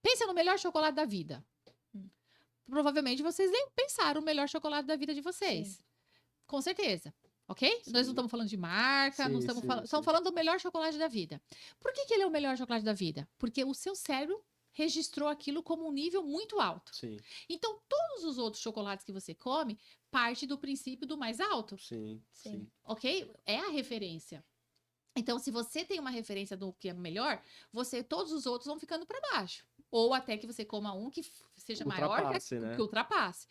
Pensa no melhor chocolate da vida. Provavelmente vocês nem pensaram o melhor chocolate da vida de vocês. Sim. Com certeza. Ok? Sim. Nós não estamos falando de marca, não estamos falando. Estamos falando do melhor chocolate da vida. Por que ele é o melhor chocolate da vida? Porque o seu cérebro registrou aquilo como um nível muito alto. Sim. Então, todos os outros chocolates que você come parte do princípio do mais alto. Sim. Ok? É a referência. Então, se você tem uma referência do que é melhor, todos os outros vão ficando para baixo. Ou até que você coma um que seja maior que ultrapasse.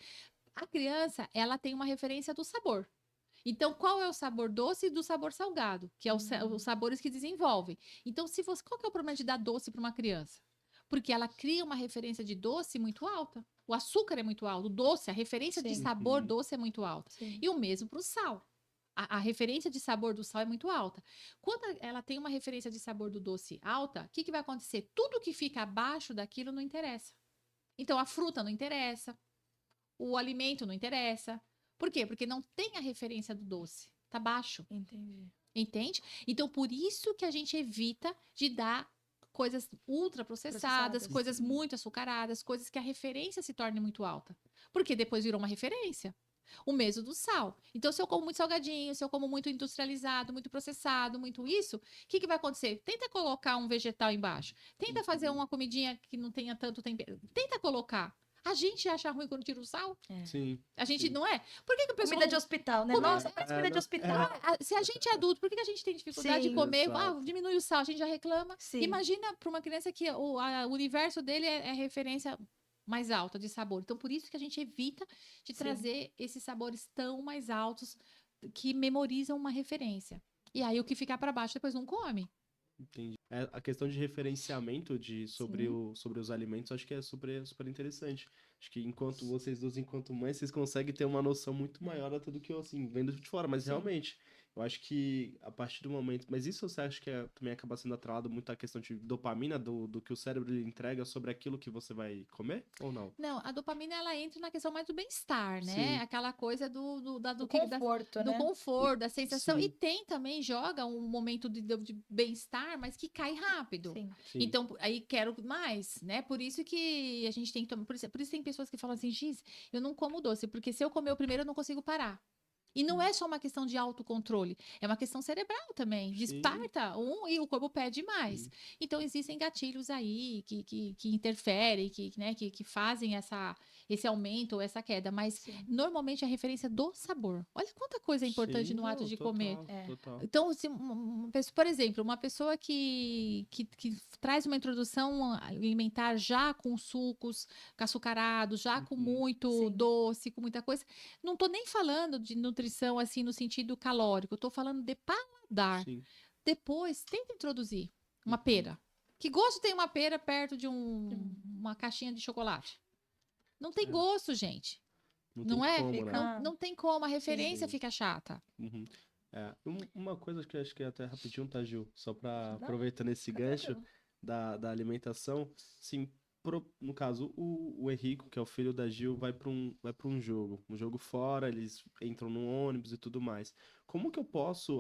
A criança, ela tem uma referência do sabor. Então, qual é o sabor doce e do sabor salgado? Que é os sabores que desenvolvem. Então, qual que é o problema de dar doce para uma criança? Porque ela cria uma referência de doce muito alta. O açúcar é muito alto, o doce, a referência de sabor doce é muito alta. Sim. E o mesmo para o sal. A referência de sabor do sal é muito alta. Quando ela tem uma referência de sabor do doce alta, o que vai acontecer? Tudo que fica abaixo daquilo não interessa. Então, a fruta não interessa, o alimento não interessa. Por quê? Porque não tem a referência do doce. Tá baixo. Entendi. Entende? Então, por isso que a gente evita de dar coisas ultraprocessadas, coisas muito açucaradas, coisas que a referência se torne muito alta. Porque depois virou uma referência. O mesmo do sal. Então, se eu como muito salgadinho, se eu como muito industrializado, muito processado, muito isso, o que vai acontecer? Tenta colocar um vegetal embaixo. Tenta fazer uma comidinha que não tenha tanto tempero. Tenta colocar. A gente acha ruim quando tira o sal? Sim. A gente não é? Por que o pessoal... Comida de hospital, né? Nossa, comida de hospital. Se a gente é adulto, por que a gente tem dificuldade de comer? Diminui o sal, a gente já reclama. Sim. Imagina para uma criança que o universo dele é referência mais alta de sabor. Então, por isso que a gente evita de trazer esses sabores tão mais altos que memorizam uma referência. E aí, o que ficar para baixo, depois não come. Entendi. A questão de referenciamento sobre os alimentos, acho que é super, super interessante. Acho que enquanto mães, vocês conseguem ter uma noção muito maior até do que eu, assim, vendo de fora. Mas realmente, eu acho que a partir do momento... Mas isso você acha que também acaba sendo atrelado muito à questão de dopamina, do que o cérebro lhe entrega sobre aquilo que você vai comer, ou não? Não, a dopamina, ela entra na questão mais do bem-estar, né? Sim. Aquela coisa do conforto, né? Do conforto, da sensação. Sim. E também joga um momento de bem-estar, mas que cai rápido. Sim. Então, aí quero mais, né? Por isso que a gente tem que tomar... Por isso tem pessoas que falam assim, Giz, eu não como doce, porque se eu comer o primeiro, eu não consigo parar. E não é só uma questão de autocontrole, é uma questão cerebral também. Desperta e o corpo pede mais. Então, existem gatilhos aí que interferem, que fazem esse aumento ou essa queda. Mas, normalmente, é a referência do sabor. Olha quanta coisa é importante no ato de comer. Total. Então, por exemplo, uma pessoa que traz uma introdução alimentar já com sucos açucarados, já com muito doce, com muita coisa, não estou nem falando de nutrição assim no sentido calórico, estou falando de paladar. Sim. Depois, tenta introduzir uma pera. Que gosto tem uma pera perto de uma caixinha de chocolate? Não tem gosto, gente. Não é? tem como, né? Não tem como, a referência fica chata. Uhum. Uma coisa que eu acho que até rapidinho, tá, Gil? Só para aproveitando esse gancho da alimentação, assim, no caso, o Henrico, que é o filho da Gil, vai para um jogo fora, eles entram no ônibus e tudo mais. Como que eu posso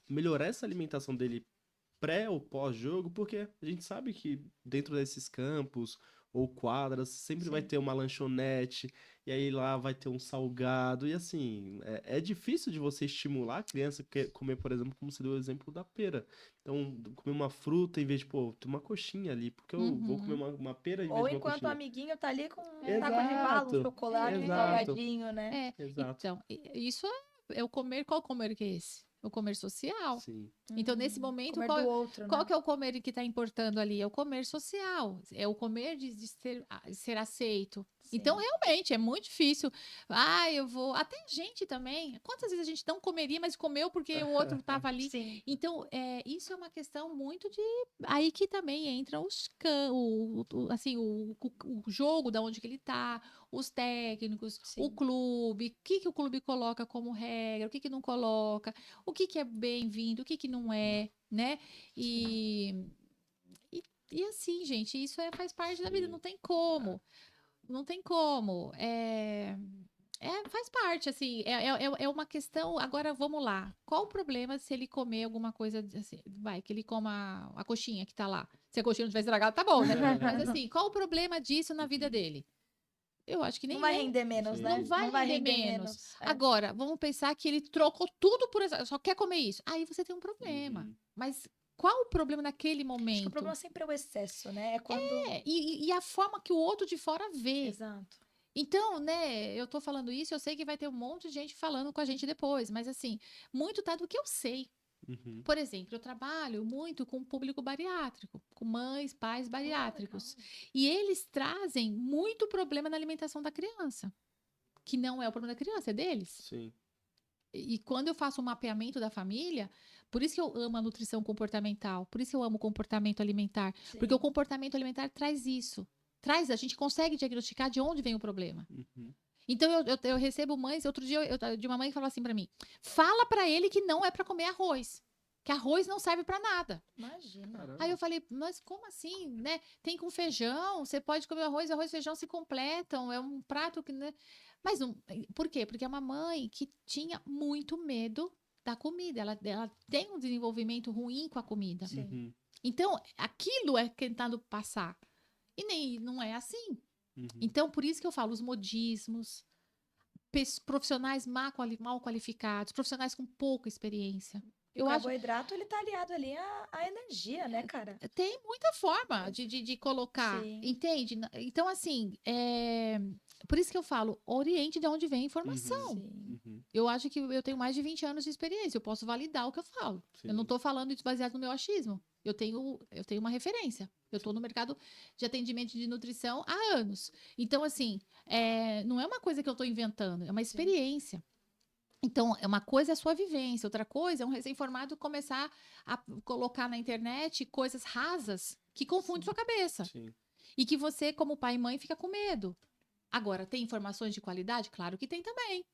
melhorar essa alimentação dele pré ou pós-jogo? Porque a gente sabe que dentro desses campos ou quadras sempre vai ter uma lanchonete, e aí lá vai ter um salgado, e assim, é difícil de você estimular a criança a comer, por exemplo, como você deu o exemplo da pera. Então, comer uma fruta em vez de, ter uma coxinha ali, porque eu vou comer uma pera em vez de uma coxinha. Ou enquanto o amiguinho tá ali com um taco de bala, um chocolate, um salgadinho, né? Exato. Então, isso é o comer, qual comer que é esse? O comer social. Sim. Então, nesse momento, Comer qual, do outro, qual né? que é o comer que está importando ali? É o comer social. É o comer de ser aceito. Sim. Então, realmente, é muito difícil. Ah, eu vou... Até gente também. Quantas vezes a gente não comeria, mas comeu porque o outro estava ali? Sim. Então, isso é uma questão muito de... Aí que também entra assim, o jogo, da onde que ele está, os técnicos, o Sim. clube, o que o clube coloca como regra, o que não coloca, o que é bem-vindo, o que não é, né? E, e assim, gente, isso faz parte da vida, Sim. não tem como. Não tem como. Faz parte, assim, é uma questão. Agora vamos lá. Qual o problema se ele comer alguma coisa assim, que ele coma a coxinha que tá lá? Se a coxinha não tiver estragada, tá bom, né? Mas assim, qual o problema disso na vida dele? Eu acho que Não nenhum. vai render menos, Sim. né? Não vai render menos. É. Agora, vamos pensar que ele trocou tudo por essa, só quer comer isso. Aí você tem um problema. Uhum. Mas qual o problema naquele Acho que o momento? problema sempre é o excesso, né? É quando. E a forma que o outro de fora vê. Exato. Então, né, eu tô falando isso, eu sei que vai ter um monte de gente falando com a gente depois, mas assim, muito tá do que eu sei. Uhum. Por exemplo, eu trabalho muito com o público bariátrico, com mães, pais bariátricos. E eles trazem muito problema na alimentação da criança, que não é o problema da criança, é deles. Sim. E quando eu faço um mapeamento da família, por isso que eu amo a nutrição comportamental, por isso que eu amo o comportamento alimentar, Sim. porque o comportamento alimentar traz isso. A gente consegue diagnosticar de onde vem o problema. Uhum. Então eu recebo mães, outro dia de uma mãe que falou assim pra mim: fala pra ele que não é pra comer arroz, que arroz não serve pra nada. Imagina. Caramba. Aí eu falei: mas como assim, né? Tem com feijão, você pode comer arroz e feijão se completam, é um prato que, né? Mas por quê? Porque é uma mãe que tinha muito medo da comida, ela tem um desenvolvimento ruim com a comida. Sim. Uhum. Então, aquilo é tentando passar. E nem não é assim. Uhum. Então, por isso que eu falo, os modismos, profissionais mal qualificados, profissionais com pouca experiência. E Eu o acho carboidrato, ele tá aliado ali à energia, né, cara? tem muita forma de colocar, Sim. entende? Então, assim, por isso que eu falo, oriente de onde vem a informação. Sim. Uhum. Eu acho que eu tenho mais de 20 anos de experiência, eu posso validar o que eu falo. Sim. Eu não estou falando isso baseado no meu achismo. Eu tenho uma referência. Eu estou no mercado de atendimento de nutrição há anos. Então, assim, não é uma coisa que eu estou inventando, é uma experiência. Então, uma coisa é a sua vivência, outra coisa é um recém-formado começar a colocar na internet coisas rasas que confundem Sim. sua cabeça. Sim. E que você, como pai e mãe, fica com medo. Agora, tem informações de qualidade? Claro que tem também.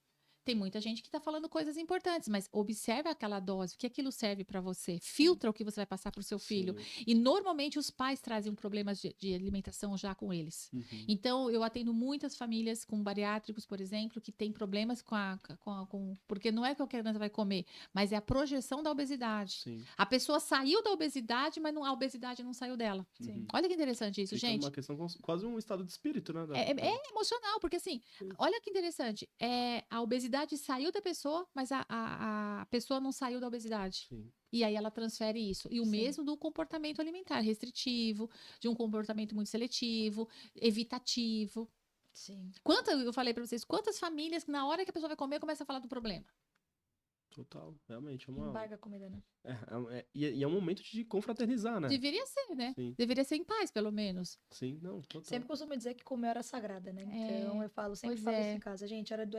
Tem muita gente que está falando coisas importantes, mas observe aquela dose, o que aquilo serve para você. Filtra o que você vai passar para o seu filho. Sim. E normalmente os pais trazem problemas de alimentação já com eles. Uhum. Então, eu atendo muitas famílias com bariátricos, por exemplo, que têm problemas porque não é que a criança vai comer, mas é a projeção da obesidade. Sim. A pessoa saiu da obesidade, mas a obesidade não saiu dela. Uhum. Olha que interessante isso, Fica gente. uma questão quase um estado de espírito, né? É emocional, porque assim, olha que interessante. A obesidade saiu da pessoa, mas a pessoa não saiu da obesidade. Sim. E aí ela transfere isso. E o Sim. mesmo do comportamento alimentar restritivo, de um comportamento muito seletivo, evitativo. Sim. Eu falei pra vocês, quantas famílias que na hora que a pessoa vai comer começa a falar do problema? Total. Realmente é Embarga a comida, né? E é um momento de confraternizar, né? Deveria ser, né? Sim. Deveria ser em paz, pelo menos. Sim, não, total. Sempre costumo dizer que comer é hora sagrada, né? Então eu sempre pois falo é. isso em casa. Gente, hora da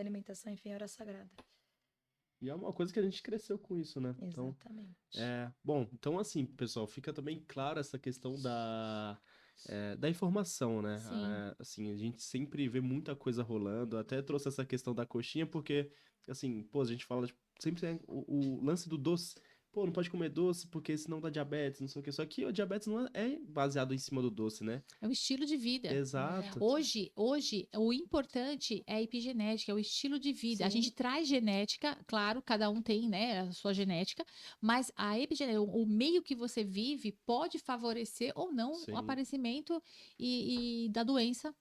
alimentação, enfim, é hora sagrada. E é uma coisa que a gente cresceu com isso, né? Então, Exatamente. bom, então assim, pessoal, fica também clara essa questão da informação, né? Sim. Assim, a gente sempre vê muita coisa rolando, até trouxe essa questão da coxinha, porque, assim, pô, a gente fala, tipo, sempre tem o lance do doce. Pô, não pode comer doce porque senão dá diabetes, não sei o quê. Só que o diabetes não é baseado em cima do doce, né? É um estilo de vida. Exato. Hoje, o importante é a epigenética, é o estilo de vida. A Sim. gente traz genética, claro, cada um tem, né, a sua genética, mas a epigenética, o meio que você vive pode favorecer ou não Sim. o aparecimento e da doença.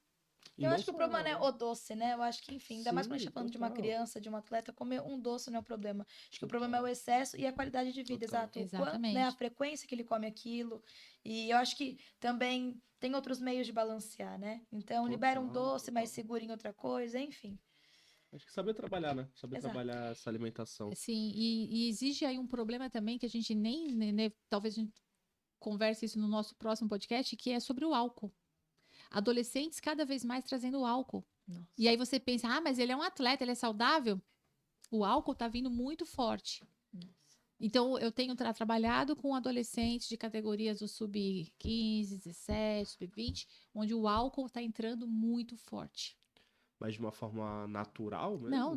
E Eu não acho que o só- problema não é o doce, né? Eu acho que, enfim, ainda mais quando a gente Sim, tá falando de uma total. criança, de um atleta, comer um doce não é o problema. Acho que o problema é o excesso e a qualidade de vida, Total. exato. Exatamente. A frequência que ele come aquilo. E eu acho que também tem outros meios de balancear, né? Então, libera um Total, doce, mas total. segura em outra coisa, enfim. Acho que saber trabalhar, né? Saber Exato. trabalhar essa alimentação. Sim, e existe aí um problema também que a gente nem, né, talvez a gente converse isso no nosso próximo podcast, que é sobre o álcool. Adolescentes cada vez mais trazendo álcool. Nossa. E aí você pensa, mas ele é um atleta, ele é saudável? O álcool tá vindo muito forte. Nossa. Então, eu tenho trabalhado com adolescentes de categorias do sub-15, 17, sub-20, onde o álcool está entrando muito forte. Mas de uma forma natural mesmo? Não,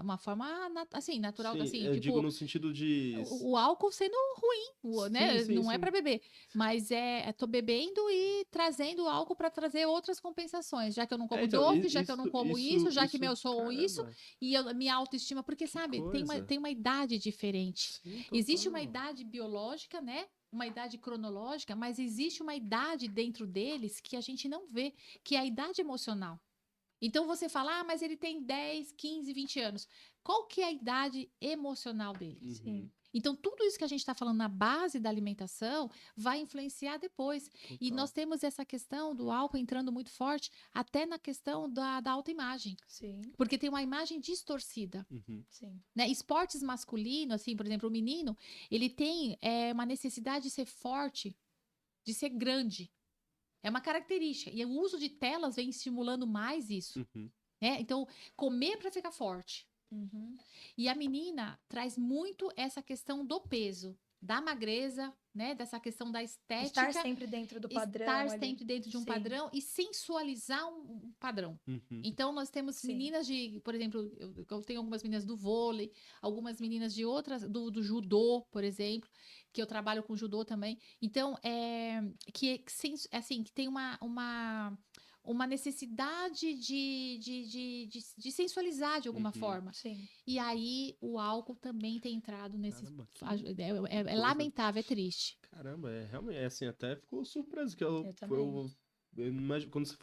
uma forma assim, natural, Sim, assim, eu tipo, digo no sentido de... o álcool sendo ruim, né? Sim, Não é sim. para beber, mas tô bebendo e trazendo álcool para trazer outras compensações, já que eu não como então, doce, já que eu não como isso, já que eu sou isso, caramba, e minha autoestima, porque sabe, coisa. tem uma idade diferente. Sim, Existe uma total. idade biológica, né? Uma idade cronológica, mas existe uma idade dentro deles que a gente não vê, que é a idade emocional. Então você fala, mas ele tem 10, 15, 20 anos. Qual que é a idade emocional dele? Uhum. Então, tudo isso que a gente está falando na base da alimentação vai influenciar depois. E Total. nós temos essa questão do álcool entrando muito forte, até na questão da autoimagem. Sim, Porque tem uma imagem distorcida. Uhum. Né? Esportes masculinos, assim, por exemplo, o menino, ele tem uma necessidade de ser forte, de ser grande. É uma característica. E o uso de telas vem estimulando mais isso. Uhum. Né? Então, comer para ficar forte. Uhum. E a menina traz muito essa questão do peso, da magreza, né? Dessa questão da estética. Estar sempre dentro do padrão. Estar ali. sempre dentro de um Sim. padrão e sensualizar um padrão. Uhum. Então, nós temos Sim. meninas de, por exemplo, eu tenho algumas meninas do vôlei, algumas meninas de outras, do judô, por exemplo, que eu trabalho com judô também. Então, que tem uma necessidade de sensualizar de alguma Uhum. forma. Sim. E aí, o álcool também tem entrado nesse... Caramba, É coisa. lamentável, é triste. Caramba, realmente, assim, até ficou surpreso que Eu também. eu imagino, quando você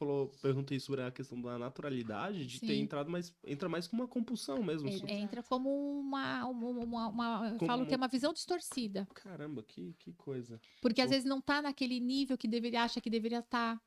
perguntei sobre a questão da naturalidade, de ter Sim. entrado, mas entra mais como uma compulsão mesmo. Exato. Entra como eu Como falo que é uma visão distorcida. Caramba, que coisa. Porque às Pô. vezes não tá naquele nível que acha que deveria estar.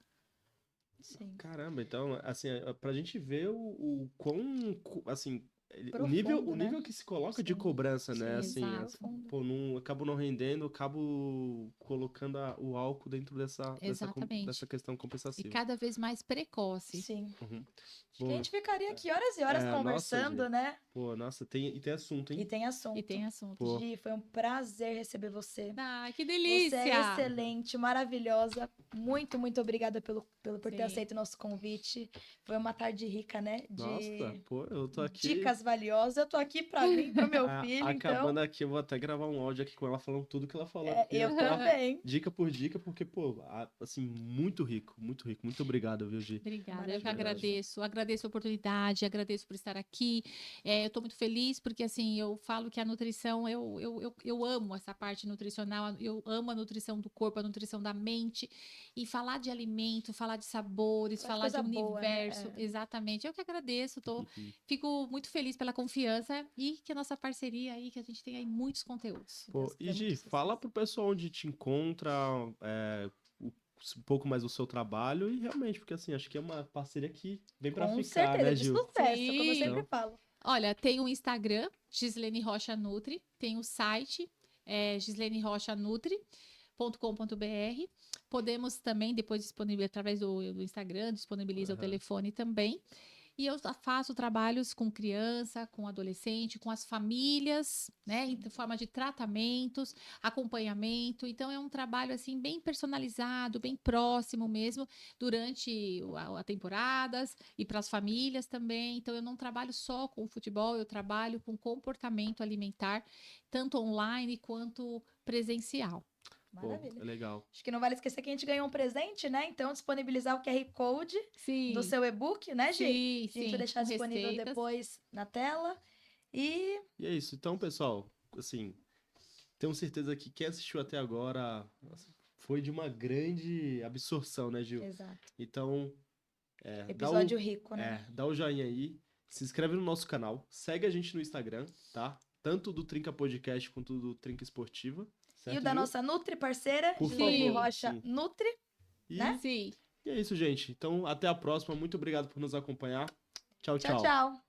Sim. Caramba, então, assim, pra gente ver o quão, assim, o Profundo, né? nível que se coloca de Sim. cobrança, né? Sim, Assim, exato. pô, acabo não rendendo, acabo colocando o álcool dentro Exatamente. dessa questão E compensativa. cada vez mais precoce. Sim. Uhum. Acho que a gente ficaria aqui horas e horas Nossa, conversando, Gi. né? Pô, nossa, e tem assunto, hein? E tem assunto. E tem assunto. Pô. Gi, foi um prazer receber você. Ah, que Você delícia! é excelente, maravilhosa. Muito, muito obrigada por ter Sim. aceito o nosso convite. Foi uma tarde rica, né? De Nossa, pô, eu tô aqui. dicas valiosas. Eu tô aqui pra mim, pro meu filho, Acabando então. aqui, eu vou até gravar um áudio aqui com ela falando tudo que ela falou. É, aqui, eu tá? também. Dica por dica, porque, pô, assim, muito rico, muito rico. Muito obrigado, viu, Gi? Obrigada, eu que Maravilhoso. agradeço. Agradeço a oportunidade, agradeço por estar aqui. Eu estou muito feliz porque, assim, eu falo que a nutrição, eu amo essa parte nutricional, eu amo a nutrição do corpo, a nutrição da mente. E falar de alimento, falar de sabores, Faz falar de coisa boa, né? universo, exatamente. Eu que agradeço, Uhum. fico muito feliz pela confiança e que a nossa parceria aí, que a gente tem aí muitos conteúdos. Pô, Deus e quiser, Gi, muito fala sucesso. pro pessoal onde te encontra, um pouco mais do seu trabalho e realmente, porque assim, acho que é uma parceria que vem pra Com ficar, certeza, né, de Gil? sucesso, como eu Sim. sempre Então, falo. Olha, tem o Instagram, Gislene Rocha Nutri, tem o site, gislenerochanutri.com.br. Podemos também, depois disponibilizar através do Instagram, disponibiliza o telefone também. E eu faço trabalhos com criança, com adolescente, com as famílias, né, em forma de tratamentos, acompanhamento. Então, é um trabalho, assim, bem personalizado, bem próximo mesmo, durante a temporadas e para as famílias também. Então, eu não trabalho só com futebol, eu trabalho com comportamento alimentar, tanto online quanto presencial. Maravilha. Pô, é legal. Acho que não vale esquecer que a gente ganhou um presente, né? Então, disponibilizar o QR Code Sim. do seu e-book, né, Gi? Sim, A gente sim. vai deixar com disponível receitas. depois na tela. E E é isso. Então, pessoal, assim, tenho certeza que quem assistiu até agora foi de uma grande absorção, né, Gil? exato. Então, Episódio rico, né? dá o joinha aí, se inscreve no nosso canal, segue a gente no Instagram, tá? Tanto do Trinca Podcast quanto do Trinca Esportiva. Certo, E o da Gil? nossa Nutri parceira, Por Gislene favor, Rocha sim. Nutri, E, né? Sim. e é isso, gente. Então, até a próxima. Muito obrigado por nos acompanhar. Tchau, Tchau, tchau. tchau.